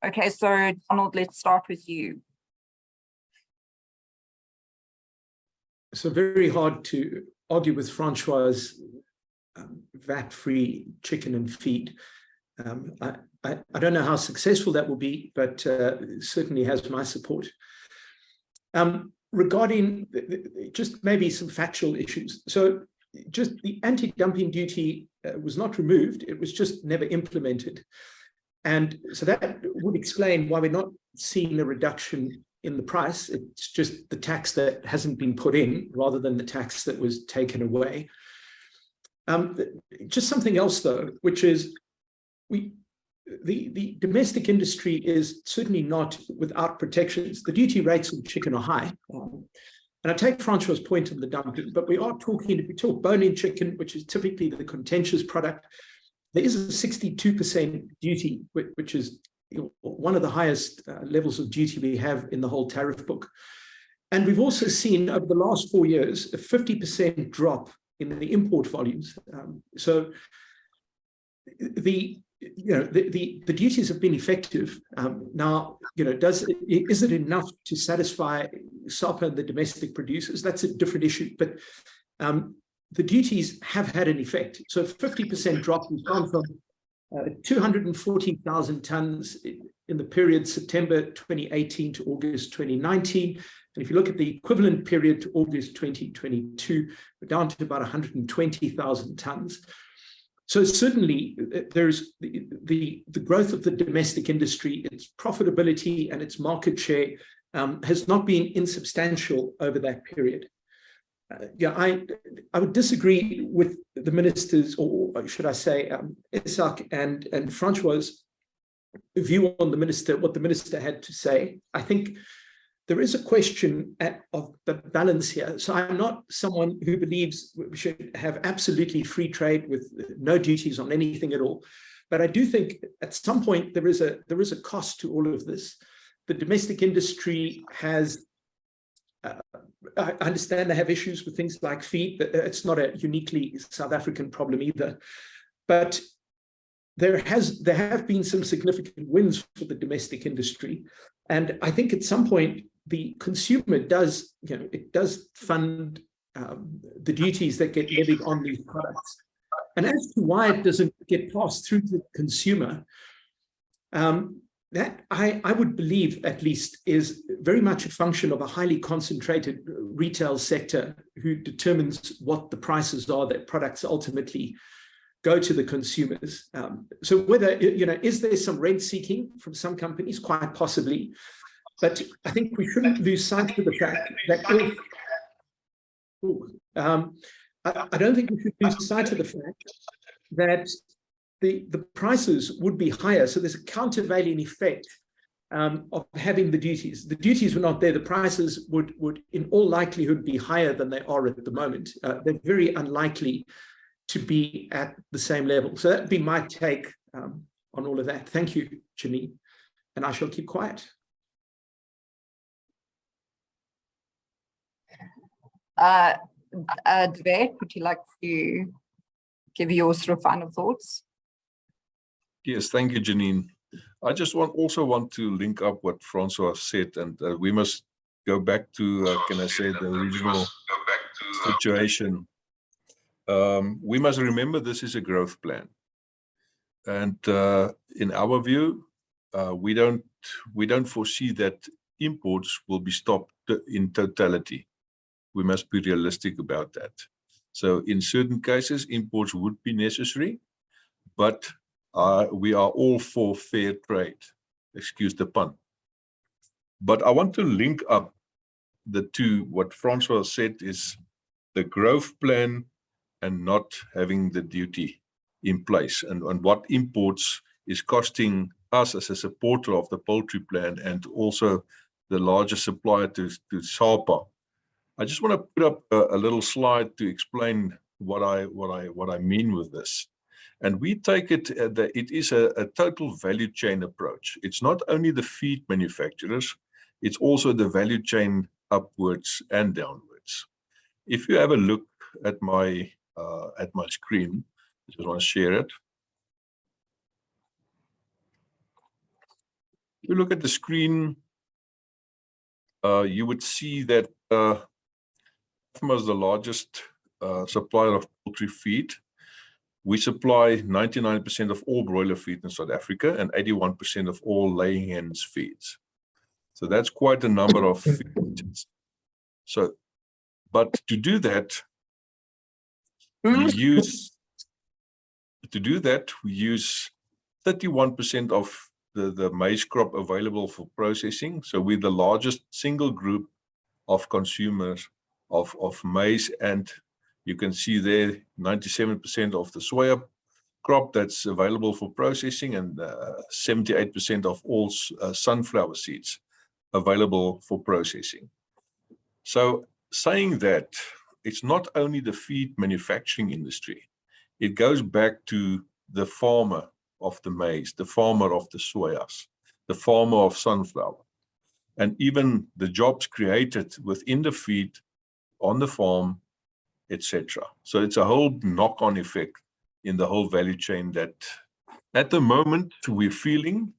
Speaker 2: Okay, so Donald, let's start with you.
Speaker 5: So very hard to argue with Francois' VAT-free chicken and feed. I don't know how successful that will be, but certainly has my support. Regarding just maybe some factual issues. So just the anti-dumping duty was not removed, it was just never implemented. And so that would explain why we're not seeing a reduction in the price. It's just the tax that hasn't been put in rather than the tax that was taken away. Just something else though, which is the domestic industry is certainly not without protections. The duty rates on chicken are high. And I take Francois's point on the dumping, but we are talking, if we talk bone-in chicken, which is typically the contentious product, there is a 62% duty, which is one of the highest levels of duty we have in the whole tariff book. And we've also seen over the last 4 years, a 50% drop in the import volumes. So the duties have been effective. Now, is it enough to satisfy SAPA and the domestic producers? That's a different issue, but the duties have had an effect. So 50% drop, we've gone from 240,000 tons in the period September 2018 to August 2019. And if you look at the equivalent period to August 2022, we're down to about 120,000 tons. So certainly there's the growth of the domestic industry, its profitability and its market share has not been insubstantial over that period. I would disagree with the ministers, or should I say, Isak and Francois's view on what the minister had to say. I think there is a question of the balance here. So I'm not someone who believes we should have absolutely free trade with no duties on anything at all. But I do think at some point there is a cost to all of this. The domestic industry has, I understand they have issues with things like feed, but it's not a uniquely South African problem either. But there have been some significant wins for the domestic industry. And I think at some point, the consumer does fund the duties that get levied on these products. And as to why it doesn't get passed through to the consumer, that I would believe at least is very much a function of a highly concentrated retail sector who determines what the prices are that products ultimately go to the consumers. So whether, is there some rent seeking from some companies? Quite possibly. But I think we shouldn't lose sight of the fact that I don't think we should lose sight of the fact that the prices would be higher. So there's a countervailing effect of having the duties. The duties were not there. The prices would in all likelihood be higher than they are at the moment. They're very unlikely to be at the same level. So that'd be my take on all of that. Thank you, Janine. And I shall keep quiet.
Speaker 2: Dwet, would you like to give your sort of final thoughts?
Speaker 4: Yes, thank you, Janine. I just also want to link up what Francois said, and we must go back to, can I say, the original situation. We must remember this is a growth plan. And in our view, we don't foresee that imports will be stopped in totality. We must be realistic about that. So in certain cases, imports would be necessary, but we are all for fair trade, excuse the pun. But I want to link up the two. What Francois said is the growth plan and not having the duty in place, and what imports is costing us as a supporter of the poultry plan and also the largest supplier to SAPA. I just want to put up a little slide to explain what I mean with this. And we take it that it is a total value chain approach. It's not only the feed manufacturers, it's also the value chain upwards and downwards. If you have a look at my screen, I just want to share it. If you look at the screen, you would see that FAFMA is the largest supplier of poultry feed. We supply 99% of all broiler feed in South Africa and 81% of all laying hens feeds. So that's quite a number of feeds. So, but to do that, we use 31% of the maize crop available for processing. So we're the largest single group of consumers of maize, and you can see there 97% of the soya crop that's available for processing, and 78% of all sunflower seeds available for processing. So saying that, it's not only the feed manufacturing industry, it goes back to the farmer of the maize, the farmer of the soyas, the farmer of sunflower, and even the jobs created within the feed, on the farm, etc. So it's a whole knock-on effect in the whole value chain that at the moment we're feeling,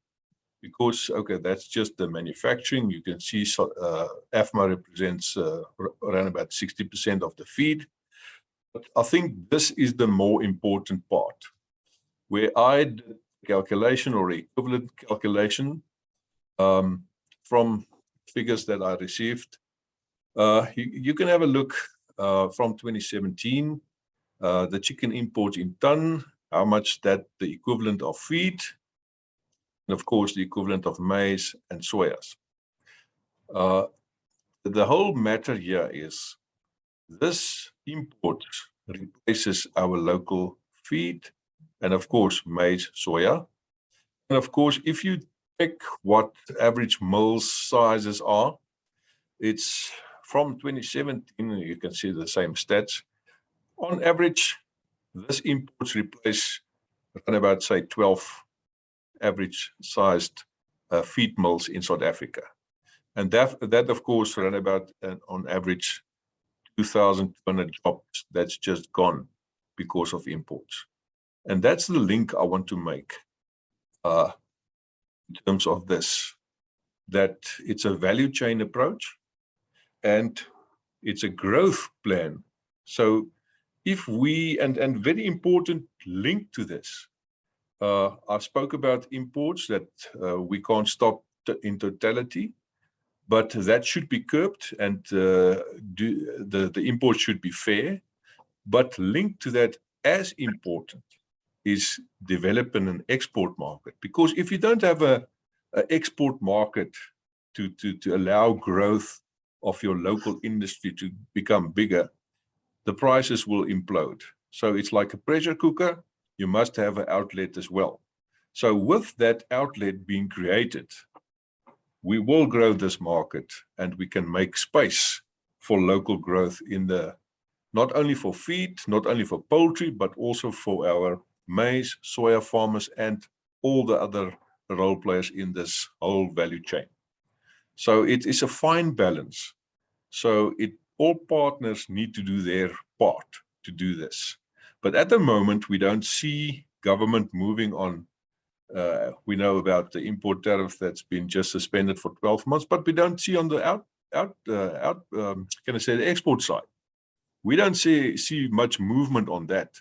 Speaker 4: because, okay, that's just the manufacturing. You can see AFMA represents around about 60% of the feed. But I think this is the more important part, where I did calculation or equivalent calculation from figures that I received. You can have a look from 2017, the chicken imports in ton, how much that the equivalent of feed, and of course the equivalent of maize and soyas. The whole matter here is this import replaces our local feed, and of course maize, soya. And of course, if you check what average mill sizes are, it's from 2017, you can see the same stats. On average, this imports replace around about, say, 12 average sized feed mills in South Africa. And that of course, around about on average 2,200 jobs that's just gone because of imports. And that's the link I want to make in terms of this, that it's a value chain approach and it's a growth plan. So if we, and very important link to this, I spoke about imports that we can't stop in totality, but that should be curbed, and the imports should be fair. But linked to that, as important, is developing an export market. Because if you don't have an export market to allow growth of your local industry to become bigger, the prices will implode. So it's like a pressure cooker. You must have an outlet as well. So with that outlet being created, we will grow this market, and we can make space for local growth in the, not only for feed, not only for poultry, but also for our maize, soya farmers, and all the other role players in this whole value chain. So it is a fine balance. So all partners need to do their part to do this. But at the moment, we don't see government moving on. We know about the import tariff that's been just suspended for 12 months, but we don't see on the the export side. We don't see much movement on that.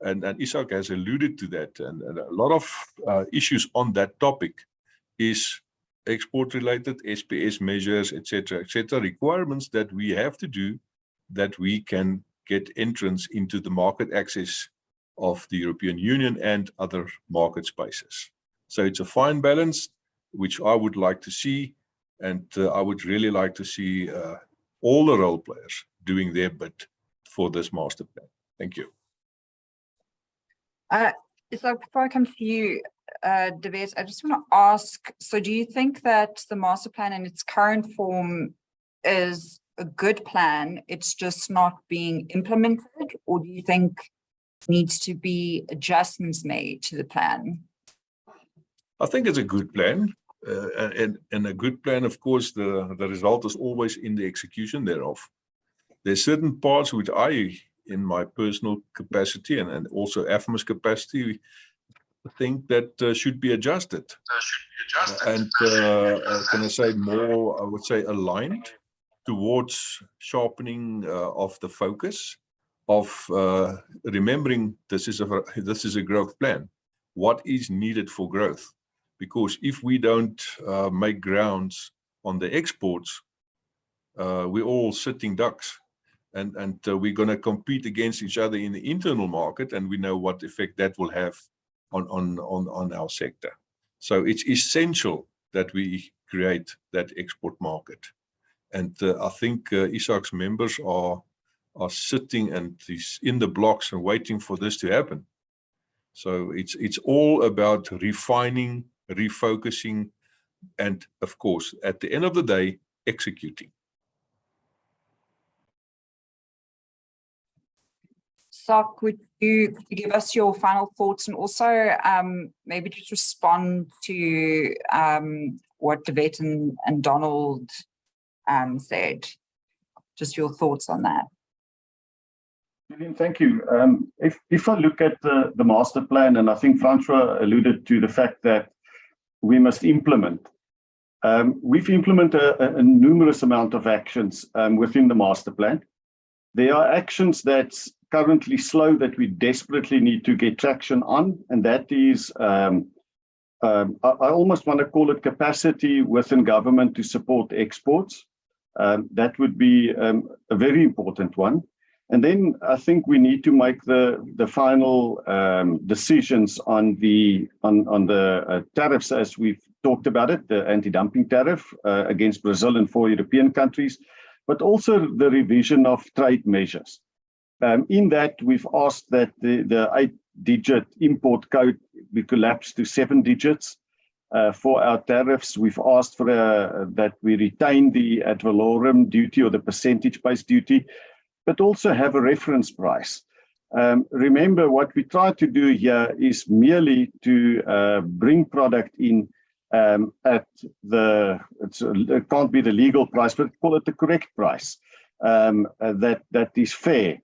Speaker 4: And Isak has alluded to that. And a lot of issues on that topic is export-related, SPS measures, etc., requirements that we have to do, that we can get entrance into the market access of the European Union and other market spaces. So it's a fine balance, which I would like to see, and I would really like to see all the role players doing their bit for this master plan. Thank you.
Speaker 2: So before I come to you, Deves, I just want to ask, so do you think that the master plan in its current form is a good plan, it's just not being implemented, or do you think needs to be adjustments made to the plan?
Speaker 4: I think it's a good plan, and a good plan, of course, the result is always in the execution thereof. There's certain parts which I, in my personal capacity and also AFMA's capacity, think that should be adjusted. And can I say more, I would say, aligned towards sharpening of the focus of remembering this is a growth plan. What is needed for growth? Because if we don't make grounds on the exports, we're all sitting ducks, and we're going to compete against each other in the internal market, and we know what effect that will have on our sector. So it's essential that we create that export market. And I think ISAC's members are sitting and in the blocks and waiting for this to happen. So it's all about refining, refocusing, and of course, at the end of the day, executing.
Speaker 2: Sak, could you give us your final thoughts and also maybe just respond to what Devette and Donald said? Just your thoughts on that.
Speaker 3: Thank you. If I look at the master plan, and I think Francois alluded to the fact that we must implement. We've implemented a numerous amount of actions within the master plan. There are actions that's currently slow that we desperately need to get traction on, and that is, I almost want to call it capacity within government to support exports. That would be a very important one. And then I think we need to make the final decisions on the tariffs, as we've talked about it, the anti-dumping tariff against Brazil and 4 European countries, but also the revision of trade measures. In that, we've asked that the 8-digit import code be collapsed to 7 digits. For our tariffs, we've asked for that we retain the ad valorem duty or the percentage-based duty, but also have a reference price. Remember, what we try to do here is merely to bring product in at it can't be the legal price, but call it the correct price that is fair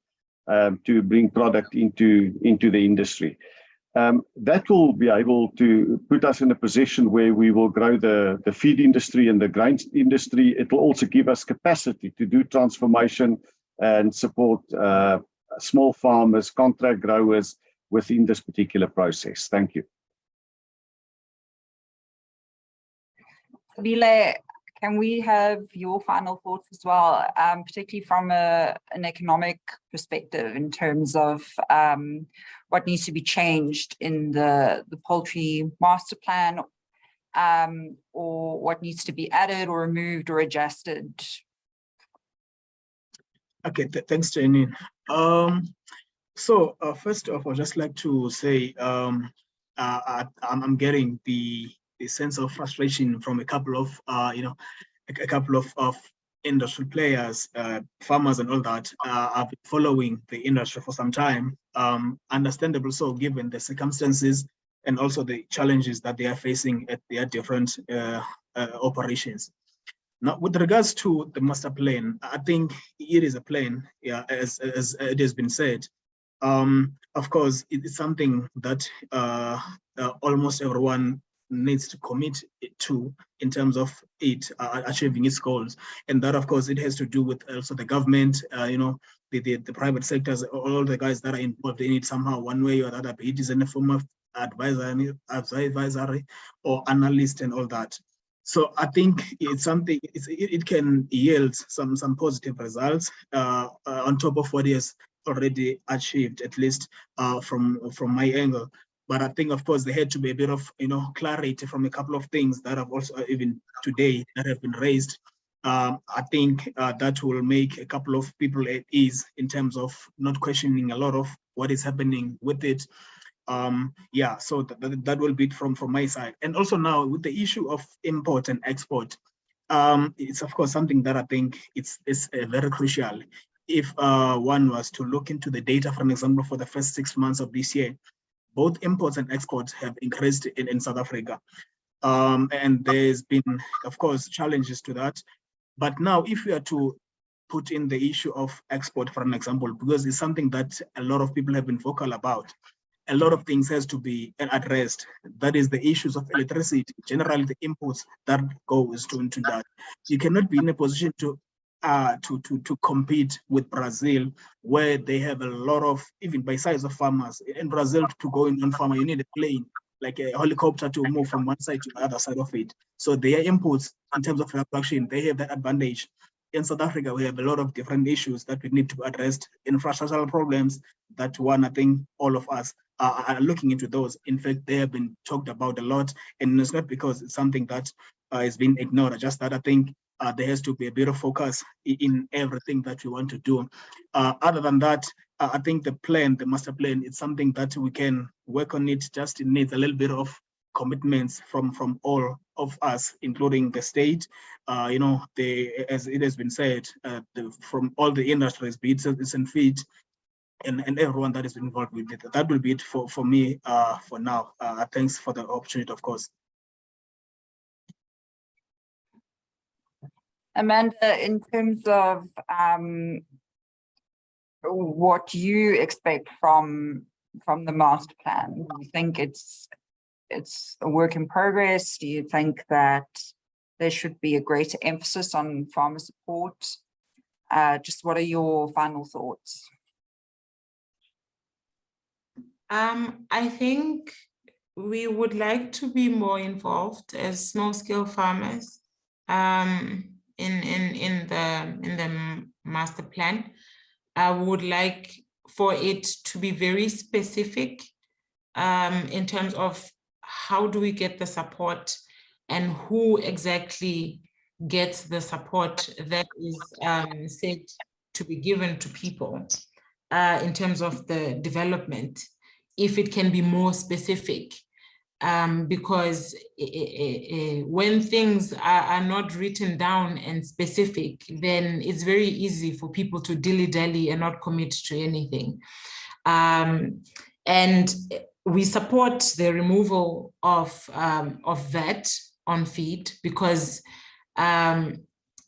Speaker 3: to bring product into the industry. That will be able to put us in a position where we will grow the feed industry and the grain industry. It will also give us capacity to do transformation and support small farmers, contract growers within this particular process. Thank you.
Speaker 2: Sabile, can we have your final thoughts as well, particularly from an economic perspective in terms of what needs to be changed in the poultry master plan, or what needs to be added or removed or adjusted?
Speaker 6: Okay, thanks, Janine. So first off, I'd just like to say I'm getting the sense of frustration from a couple of industry players, farmers and all that. I've been following the industry for some time, understandable so given the circumstances and also the challenges that they are facing at their different operations. Now, with regards to the master plan, I think it is a plan, yeah, as it has been said. Of course, it's something that almost everyone needs to commit to in terms of it achieving its goals, and that, of course, it has to do with also the government, the private sectors, all the guys that are involved in it somehow, one way or the other, be it is in the form of advisory or analyst and all that. So I think it's something, it can yield some positive results on top of what he has already achieved, at least from my angle. But I think, of course, there had to be a bit of clarity from a couple of things that have also even today that have been raised. I think that will make a couple of people at ease in terms of not questioning a lot of what is happening with it. Yeah, so that will be it from my side. And also now with the issue of import and export, it's of course something that I think it's very crucial. If one was to look into the data, for example, for the first 6 months of this year, both imports and exports have increased in South Africa. And there's been, of course, challenges to that. But now if we are to put in the issue of export, for an example, because it's something that a lot of people have been vocal about, a lot of things has to be addressed. That is the issues of electricity, generally the imports that goes into that. You cannot be in a position to compete with Brazil, where they have a lot of, even by size of farmers. In Brazil, to go in on farmer, you need a plane, like a helicopter to move from one side to the other side of it. So their imports, in terms of production, they have that advantage. In South Africa, we have a lot of different issues that we need to address, infrastructural problems, that one, I think all of us are looking into those. In fact, they have been talked about a lot, and it's not because it's something that is being ignored, just that I think there has to be a bit of focus in everything that we want to do. Other than that, I think the master plan, it's something that we can work on. It just needs a little bit of commitments from all of us, including the state. You know, as it has been said, from all the industries, be it and feed, and everyone that is involved with it. That will be it for me for now. Thanks for the opportunity, of course.
Speaker 2: Amanda, in terms of what you expect from the master plan, do you think it's a work in progress? Do you think that there should be a greater emphasis on farmer support? Just what are your final thoughts?
Speaker 7: I think we would like to be more involved as small-scale farmers in the master plan. I would like for it to be very specific in terms of how do we get the support and who exactly gets the support that is said to be given to people in terms of the development, if it can be more specific. Because when things are not written down and specific, then it's very easy for people to dilly-dally and not commit to anything. And we support the removal of VAT on feed, because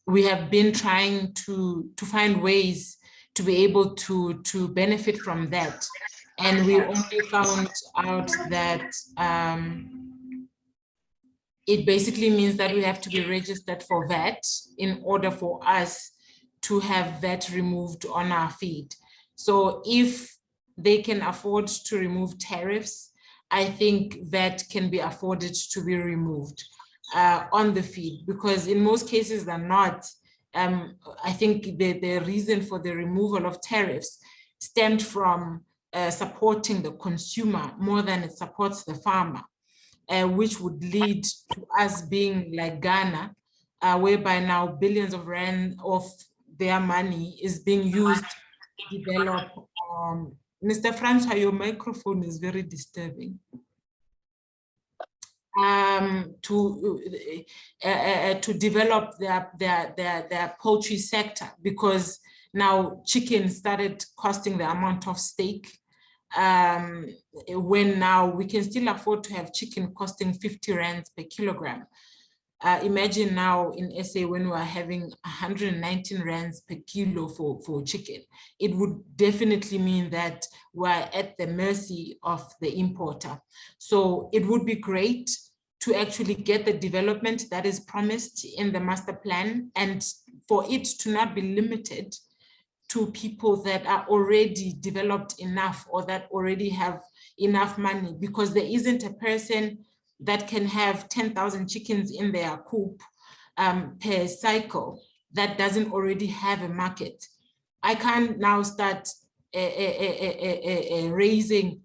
Speaker 7: we have been trying to find ways to be able to benefit from that. And we only found out that it basically means that we have to be registered for VAT in order for us to have VAT removed on our feed. So if they can afford to remove tariffs, I think VAT can be afforded to be removed on the feed, because in most cases they're not. I think the reason for the removal of tariffs stemmed from supporting the consumer more than it supports the farmer, which would lead to us being like Ghana, whereby now billions of rand of their money is being used to develop. Mr. Francois, your microphone is very disturbing. To develop their poultry sector, because now chicken started costing the amount of steak, when now we can still afford to have chicken costing 50 rands per kilogram. Imagine now in SA when we're having 119 rands per kilo for chicken. It would definitely mean that we're at the mercy of the importer. So it would be great to actually get the development that is promised in the master plan, and for it to not be limited to people that are already developed enough or that already have enough money, because there isn't a person that can have 10,000 chickens in their coop per cycle that doesn't already have a market. I can't now start raising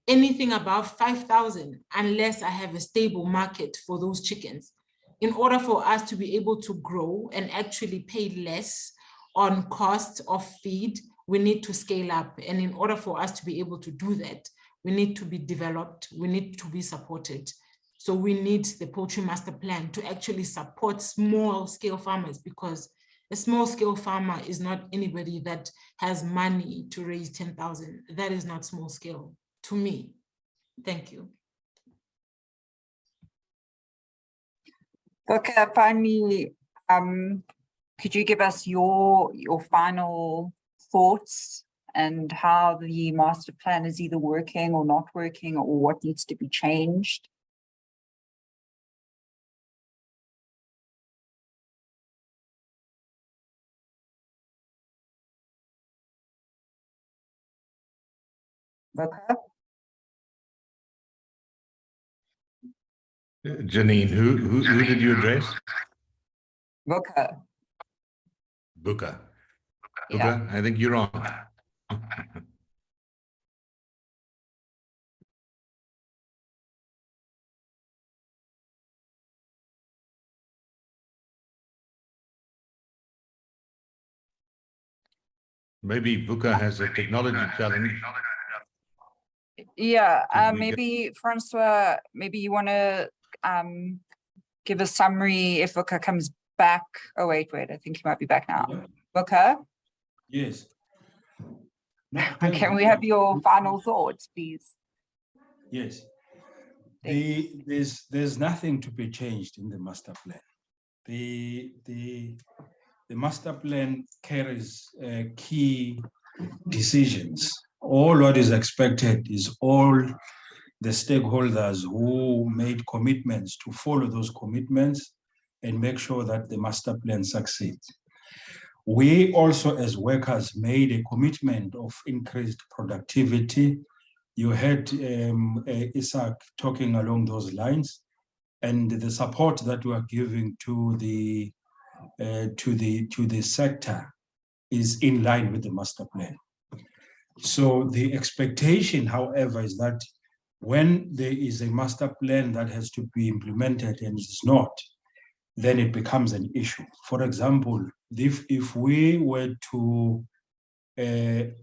Speaker 7: anything above 5,000 unless I have a stable market for those chickens. In order for us to be able to grow and actually pay less on cost of feed, we need to scale up. And in order for us to be able to do that, we need to be developed, we need to be supported. So we need the poultry master plan to actually support small scale farmers, because a small scale farmer is not anybody that has money to raise 10,000. That is not small scale to me. Thank you.
Speaker 2: Okay, finally, could you give us your final thoughts and how the master plan is either working or not working, or what needs to be changed? Okay.
Speaker 1: Janine, who did you address?
Speaker 2: Okay.
Speaker 1: Buka.
Speaker 2: Yeah.
Speaker 1: Buka, I think you're on. Maybe Vuka has a technology challenge.
Speaker 2: Yeah,
Speaker 1: Did we
Speaker 2: maybe Francois, maybe you want to give a summary if Vuka comes back. Oh, wait, I think he might be back now.
Speaker 8: Yeah.
Speaker 2: Vuka,
Speaker 8: Yes. No,
Speaker 2: can we have your final thoughts, please?
Speaker 8: Yes.
Speaker 2: Thanks.
Speaker 8: There's nothing to be changed in the master plan. The master plan carries key decisions. All what is expected is all the stakeholders who made commitments to follow those commitments and make sure that the master plan succeeds. We also, as workers, made a commitment of increased productivity. You heard Isaac talking along those lines, and the support that we are giving to the sector is in line with the master plan. So the expectation, however, is that when there is a master plan that has to be implemented and it's not, then it becomes an issue. For example, if we were to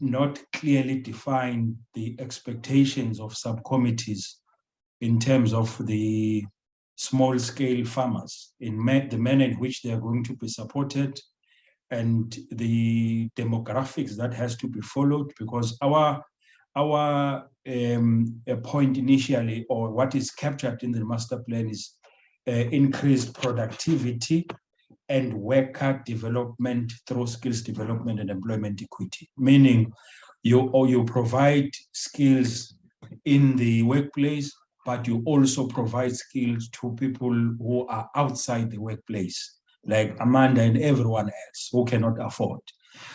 Speaker 8: not clearly define the expectations of subcommittees in terms of the small-scale farmers, in the manner in which they are going to be supported, and the demographics that has to be followed, because our point initially, or what is captured in the master plan, is increased productivity and worker development through skills development and employment equity, meaning you provide skills in the workplace, but you also provide skills to people who are outside the workplace, like Amanda and everyone else who cannot afford.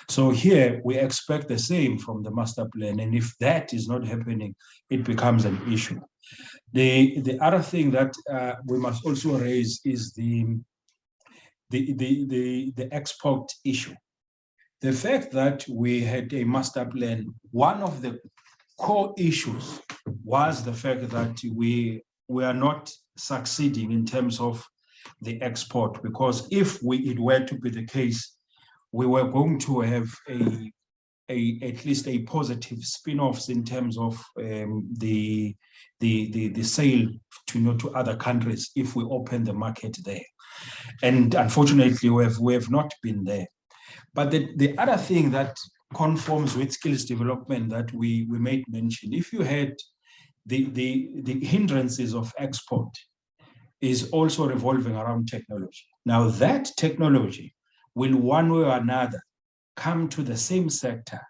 Speaker 8: So here we expect the same from the master plan, and if that is not happening, it becomes an issue. The other thing that we must also raise is the export issue. The fact that we had a master plan, one of the core issues was the fact that we are not succeeding in terms of the export, because if it were to be the case, we were going to have at least a positive spin-offs in terms of the sale to other countries if we open the market there. And unfortunately, we have not been there. But the other thing that conforms with skills development that we made mention, if you had the hindrances of export is also revolving around technology. Now that technology will one way or another come to the same sector.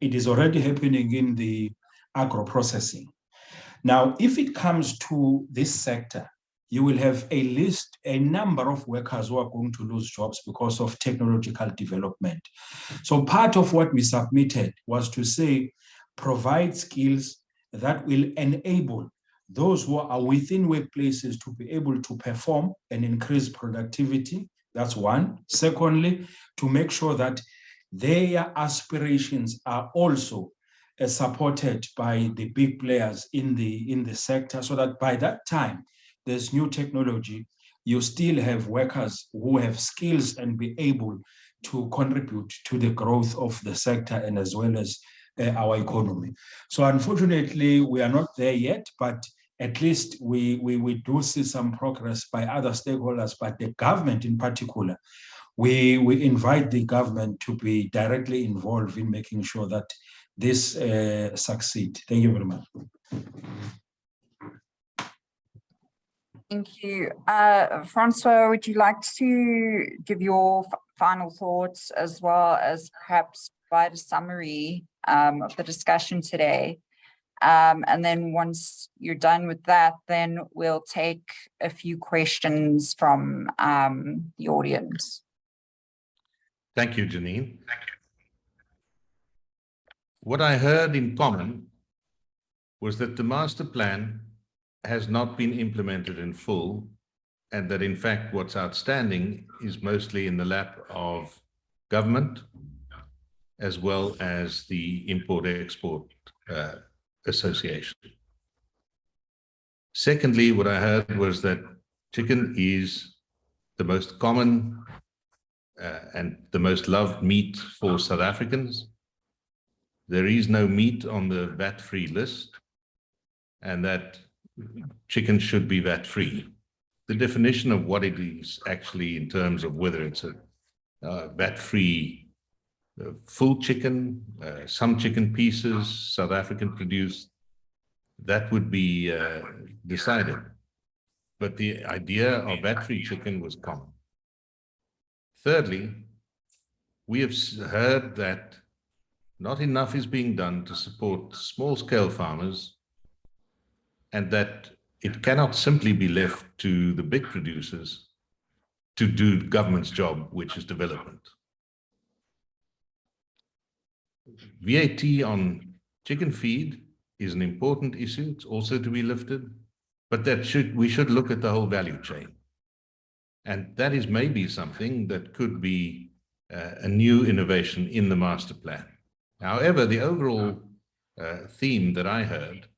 Speaker 8: It is already happening in the agro-processing. Now, if it comes to this sector, you will have a number of workers who are going to lose jobs because of technological development. So part of what we submitted was to say, provide skills that will enable those who are within workplaces to be able to perform and increase productivity. That's one. Secondly, to make sure that their aspirations are also supported by the big players in the sector, so that by that time, there's new technology, you still have workers who have skills and be able to contribute to the growth of the sector and as well as our economy. So unfortunately, we are not there yet, but at least we do see some progress by other stakeholders, but the government in particular, we invite the government to be directly involved in making sure that this succeed. Thank you very much.
Speaker 2: Thank you. Francois, would you like to give your final thoughts as well as perhaps provide a summary of the discussion today? And then once you're done with that, then we'll take a few questions from the audience.
Speaker 1: Thank you, Janine. Thank you. What I heard in common was that the master plan has not been implemented in full, and that in fact what's outstanding is mostly in the lap of government as well as the Import-Export Association. Secondly, what I heard was that chicken is the most common and the most loved meat for South Africans, there is no meat on the VAT-free list, and that chicken should be VAT-free. The definition of what it is actually in terms of whether it's a VAT-free full chicken, some chicken pieces, South African produced, that would be decided. But the idea of VAT-free chicken was common. Thirdly, we have heard that not enough is being done to support small-scale farmers, and that it cannot simply be left to the big producers to do the government's job, which is development. VAT on chicken feed is an important issue. It's also to be lifted, but we should look at the whole value chain. And that is maybe something that could be a new innovation in the master plan. However, the overall theme that I heard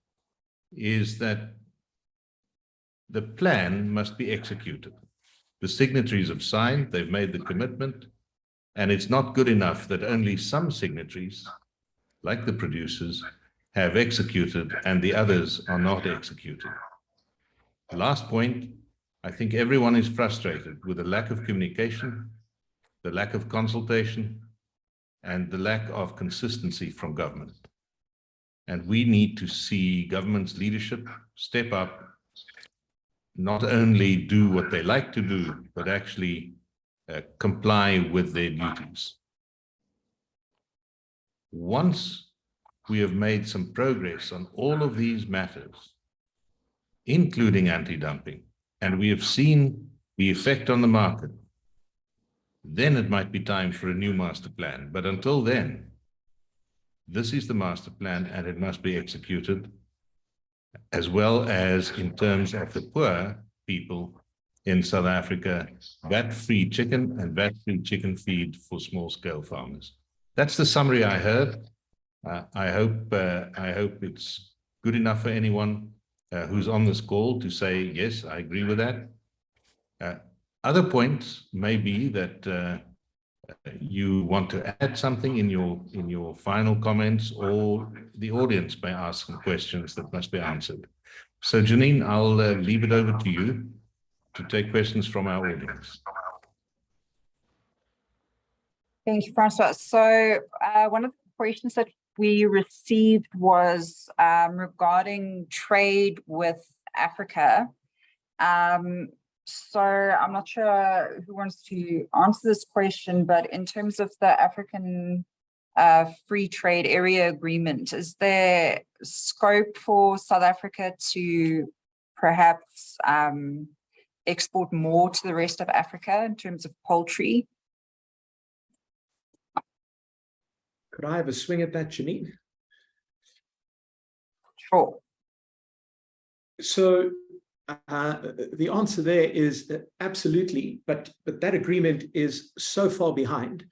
Speaker 1: is that the plan must be executed. The signatories have signed, they've made the commitment, and it's not good enough that only some signatories, like the producers, have executed and the others are not executed. Last point, I think everyone is frustrated with the lack of communication, the lack of consultation, and the lack of consistency from government. And we need to see government's leadership step up, not only do what they like to do, but actually comply with their duties. Once we have made some progress on all of these matters, including anti-dumping, and we have seen the effect on the market, then it might be time for a new master plan. But until then, this is the master plan and it must be executed, as well as in terms of the poor people in South Africa, VAT-free chicken and VAT-free chicken feed for small-scale farmers. That's the summary I heard. I hope it's good enough for anyone who's on this call to say, yes, I agree with that. Other points may be that you want to add something in your final comments, or the audience may ask some questions that must be answered. So Janine, I'll leave it over to you to take questions from our audience.
Speaker 2: Thank you, Francois. So one of the questions that we received was regarding trade with Africa. So I'm not sure who wants to answer this question, but in terms of the African Free Trade Area Agreement, is there scope for South Africa to perhaps export more to the rest of Africa in terms of poultry?
Speaker 5: Could I have a swing at that, Janine?
Speaker 2: Sure.
Speaker 5: So the answer there is absolutely, but that agreement is so far behind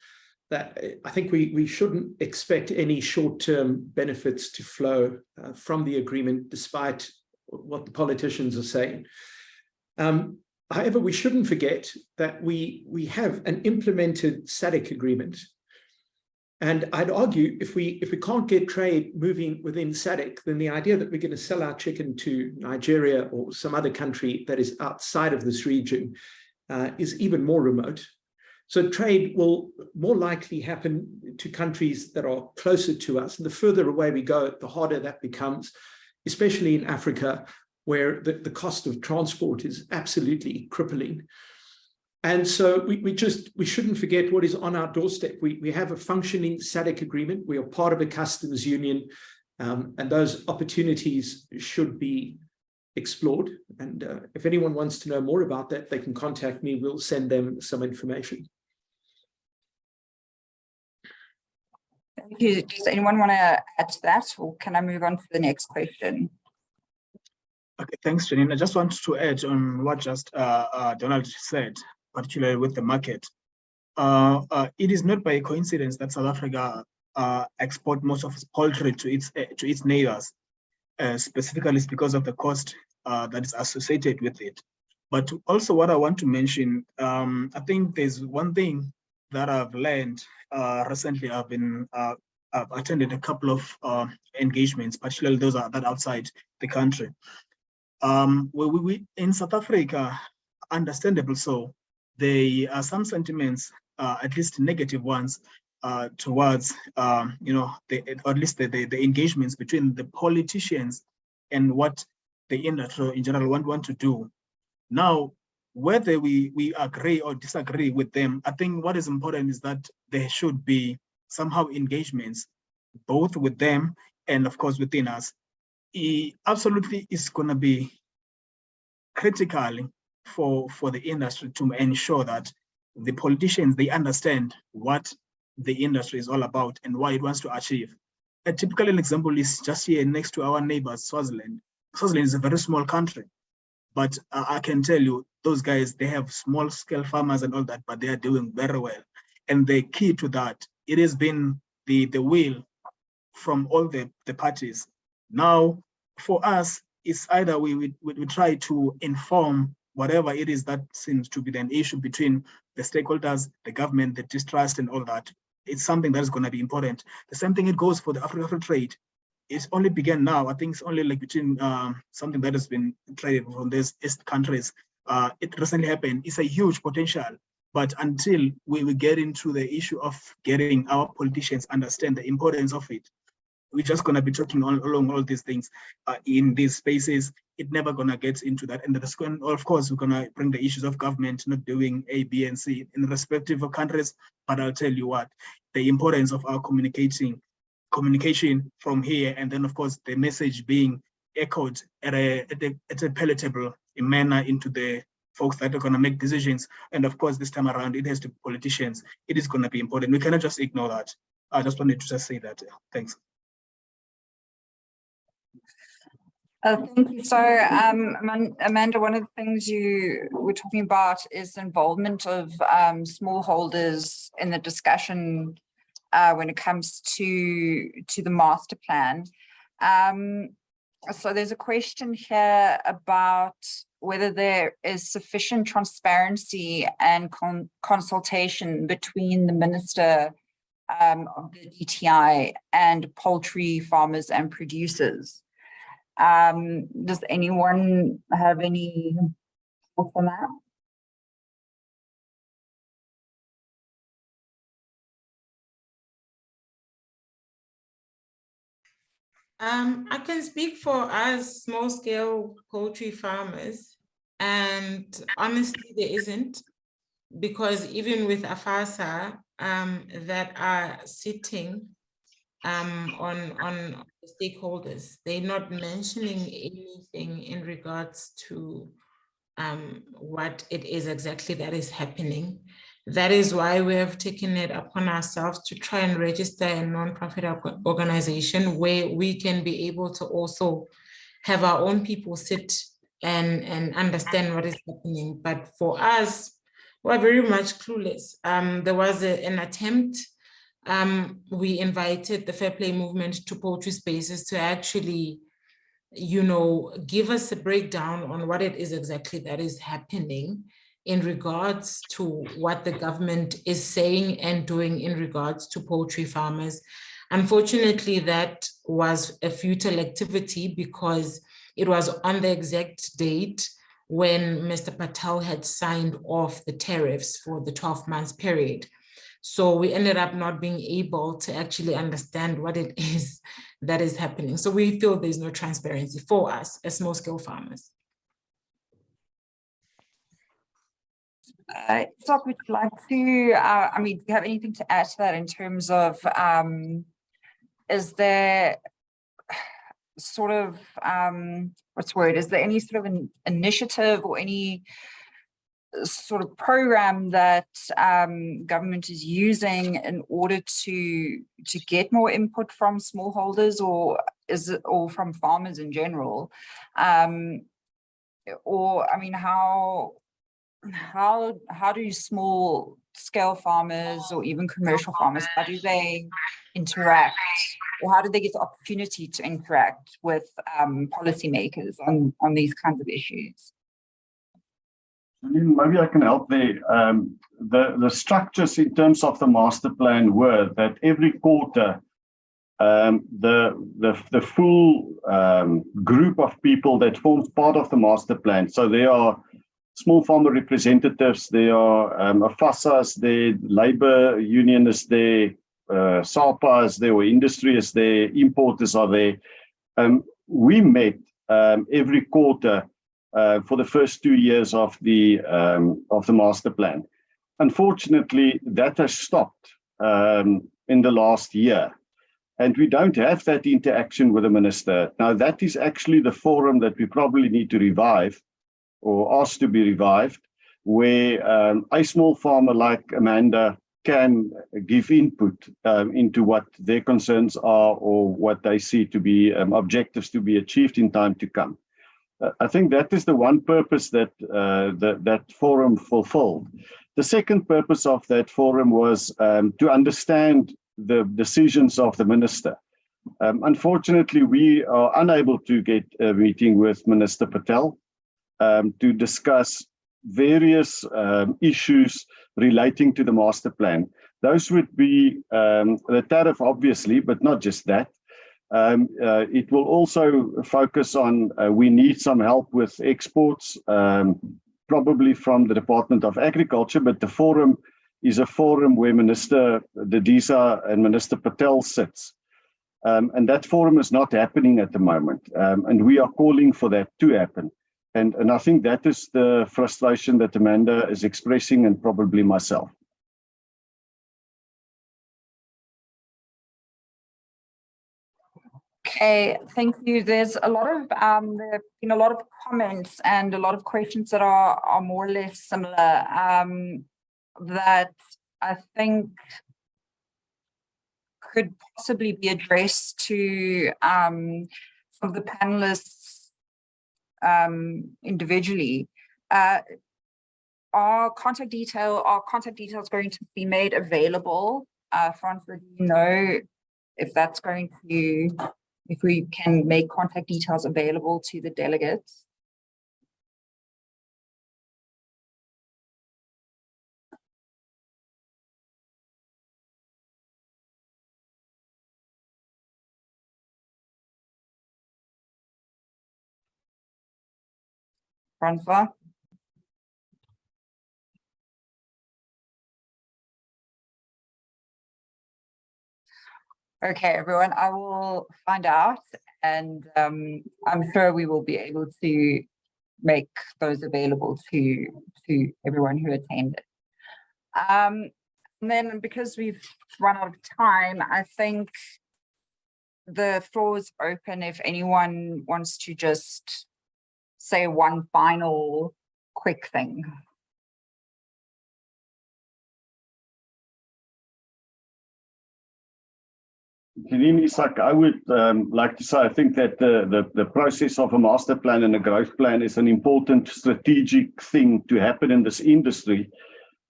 Speaker 5: that I think we shouldn't expect any short-term benefits to flow from the agreement, despite what the politicians are saying. However, we shouldn't forget that we have an implemented SADC agreement. And I'd argue if we can't get trade moving within SADC, then the idea that we're going to sell our chicken to Nigeria or some other country that is outside of this region is even more remote. So trade will more likely happen to countries that are closer to us. And the further away we go, the harder that becomes, especially in Africa, where the cost of transport is absolutely crippling. And so we shouldn't forget what is on our doorstep. We have a functioning SADC agreement. We are part of a customs union, and those opportunities should be explored. And if anyone wants to know more about that, they can contact me. We'll send them some information.
Speaker 2: Thank you. Does anyone want to add to that, or can I move on to the next question?
Speaker 6: Okay, thanks, Janine. I just want to add on what just Donald said, particularly with the market. It is not by coincidence that South Africa export most of its poultry to its neighbors. Specifically, it's because of the cost that is associated with it. But also, what I want to mention, I think there's one thing that I've learned recently. I've been I've attended a couple of engagements, particularly those that are outside the country. We in South Africa, understandable so, there are some sentiments, at least negative ones, towards or at least the engagements between the politicians and what the industry in general want to do. Now, whether we agree or disagree with them, I think what is important is that there should be somehow engagements, both with them and of course within us. It absolutely is going to be critical for the industry to ensure that the politicians, they understand what the industry is all about and what it wants to achieve. A typical example is just here next to our neighbors, Swaziland. Swaziland is a very small country, but I can tell you, those guys, they have small scale farmers and all that, but they are doing very well. And the key to that, it has been the will from all the parties. Now, for us, it's either we try to inform whatever it is that seems to be an issue between the stakeholders, the government, the distrust and all that. It's something that is going to be important. The same thing it goes for the Africa trade. It's only began now. I think it's only like between something that has been traded from these East countries. It recently happened. It's a huge potential. But until we get into the issue of getting our politicians understand the importance of it, we're just going to be talking along all these things in these spaces. It's never going to get into that. And of course, we're going to bring the issues of government not doing A, B, and C in respective of countries. But I'll tell you what, the importance of our communication from here, and then of course the message being echoed at a palatable manner into the folks that are going to make decisions. And of course, this time around, it has to be politicians. It is going to be important. We cannot just ignore that. I just wanted to just say that. Thanks.
Speaker 2: Thank you. So, Amanda, one of the things you were talking about is the involvement of smallholders in the discussion when it comes to the master plan. So there's a question here about whether there is sufficient transparency and consultation between the Minister of the DTI and poultry farmers and producers. Does anyone have any thoughts on that?
Speaker 7: I can speak for us small-scale poultry farmers, and honestly, there isn't, because even with AFASA that are sitting on stakeholders, they're not mentioning anything in regards to what it is exactly that is happening. That is why we have taken it upon ourselves to try and register a non-profit organization where we can be able to also have our own people sit and understand what is happening. But for us, we're very much clueless. There was an attempt. We invited the FairPlay movement to poultry spaces to actually, give us a breakdown on what it is exactly that is happening in regards to what the government is saying and doing in regards to poultry farmers. Unfortunately, that was a futile activity because it was on the exact date when Mr. Patel had signed off the tariffs for the 12 months period. So we ended up not being able to actually understand what it is that is happening. So we feel there's no transparency for us as small-scale farmers.
Speaker 2: So would you like to, do you have anything to add to that in terms of, is there sort of, is there any sort of an initiative or any sort of program that government is using in order to get more input from smallholders, or is it all from farmers in general? How do small scale farmers or even commercial farmers, how do they interact, or how do they get the opportunity to interact with policymakers on these kinds of issues?
Speaker 3: Maybe I can help there. The structures in terms of the master plan were that every quarter the full group of people that forms part of the master plan. So there are small farmer representatives, there are FASAs, there labor unionists, there SAPAs, there were industry is there, importers are there. We met every quarter for the first 2 years of the master plan. Unfortunately, that has stopped in the last year. And we don't have that interaction with the minister. Now, that is actually the forum that we probably need to revive or ask to be revived, where a small farmer like Amanda can give input into what their concerns are or what they see to be objectives to be achieved in time to come. I think that is the one purpose that that forum fulfilled. The second purpose of that forum was to understand the decisions of the minister. Unfortunately, we are unable to get a meeting with Minister Patel to discuss various issues relating to the master plan. Those would be the tariff, obviously, but not just that. It will also focus on we need some help with exports, probably from the Department of Agriculture, but the forum is a forum where Minister Dadisa and Minister Patel sits. And that forum is not happening at the moment. And we are calling for that to happen. And I think that is the frustration that Amanda is expressing and probably myself.
Speaker 2: Okay, thank you. There's a lot of there have been a lot of comments and a lot of questions that are more or less similar that I think could possibly be addressed to some of the panelists individually. Are contact details going to be made available? Francois, do you know if that's going to, if we can make contact details available to the delegates? Francois? Okay, everyone, I will find out, and I'm sure we will be able to make those available to everyone who attended. And then, because we've run out of time, I think the floor is open if anyone wants to just say one final quick thing.
Speaker 3: Isak, I would like to say, I think that the process of a master plan and a growth plan is an important strategic thing to happen in this industry,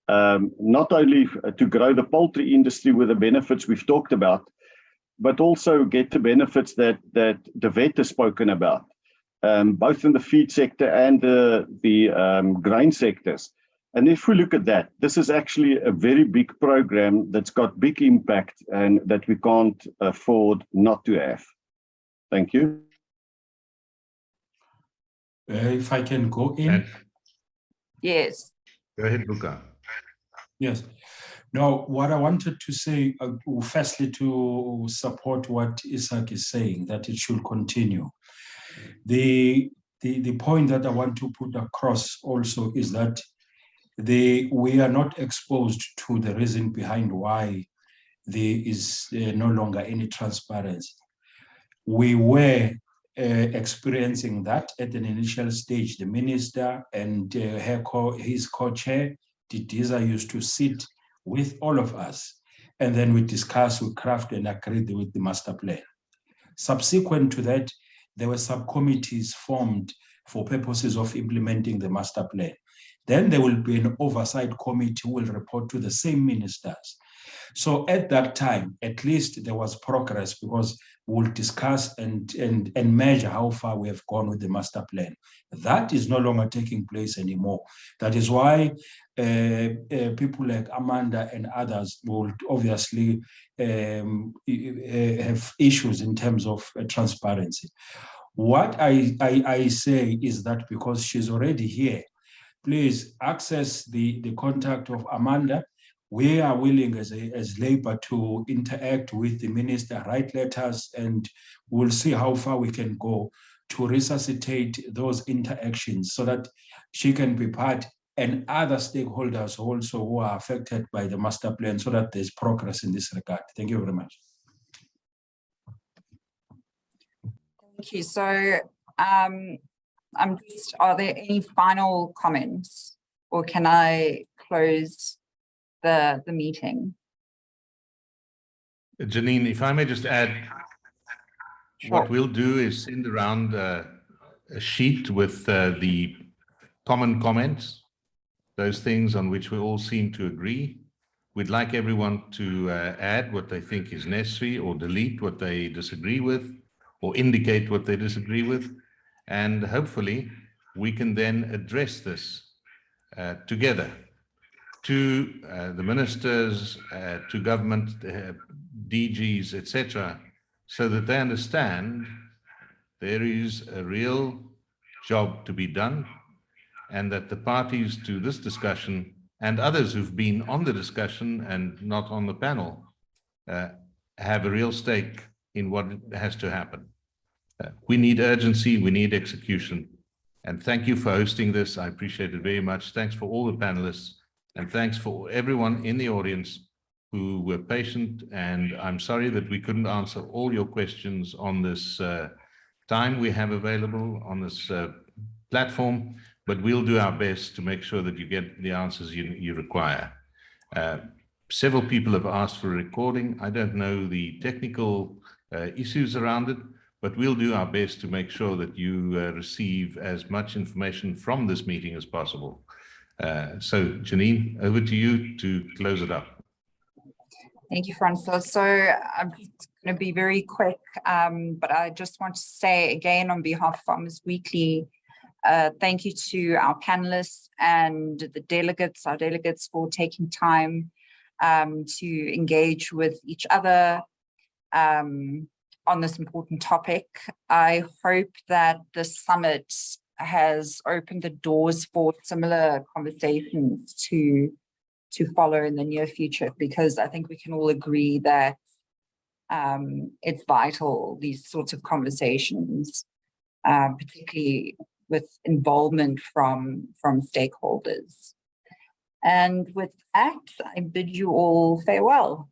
Speaker 3: not only to grow the poultry industry with the benefits we've talked about, but also get the benefits that the vet has spoken about, both in the feed sector and the grain sectors. And if we look at that, this is actually a very big program that's got big impact and that we can't afford not to have. Thank you.
Speaker 8: If I can go in.
Speaker 2: Yes.
Speaker 1: Go ahead, Luca.
Speaker 8: Yes. Now, what I wanted to say, firstly, to support what Isak is saying, that it should continue. The point that I want to put across also is that we are not exposed to the reason behind why there is no longer any transparency. We were experiencing that at an initial stage. The minister and his co-chair, Didiza, used to sit with all of us, and then we discussed, we crafted and agreed with the master plan. Subsequent to that, there were subcommittees formed for purposes of implementing the master plan. Then there will be an oversight committee who will report to the same ministers. So at that time, at least there was progress, because we'll discuss and measure how far we have gone with the master plan. That is no longer taking place anymore. That is why people like Amanda and others will obviously have issues in terms of transparency. What I say is that because she's already here, please access the contact of Amanda. We are willing as Labour to interact with the minister, write letters, and we'll see how far we can go to resuscitate those interactions so that she can be part, and other stakeholders also who are affected by the master plan, so that there's progress in this regard. Thank you very much.
Speaker 2: Thank you. So are there any final comments, or can I close the meeting?
Speaker 1: Janine, if I may just add,
Speaker 2: Sure.
Speaker 1: what we'll do is send around a sheet with the common comments, those things on which we all seem to agree. We'd like everyone to add what they think is necessary, or delete what they disagree with, or indicate what they disagree with. And hopefully we can then address this together to the ministers, to government, DGs, etc., so that they understand there is a real job to be done, and that the parties to this discussion and others who've been on the discussion and not on the panel have a real stake in what has to happen. We need urgency, we need execution. And thank you for hosting this. I appreciate it very much. Thanks for all the panelists, and thanks for everyone in the audience who were patient. And I'm sorry that we couldn't answer all your questions on this time we have available on this platform, but we'll do our best to make sure that you get the answers you require. Several people have asked for a recording. I don't know the technical issues around it, but we'll do our best to make sure that you receive as much information from this meeting as possible. So Janine, over to you to close it up.
Speaker 2: Thank you, Francois. So I'm just going to be very quick, but I just want to say again on behalf of Farmers Weekly, thank you to our panelists and the delegates, our delegates, for taking time to engage with each other on this important topic. I hope that this summit has opened the doors for similar conversations to follow in the near future, because I think we can all agree that it's vital, these sorts of conversations, particularly with involvement from stakeholders. And with that, I bid you all farewell.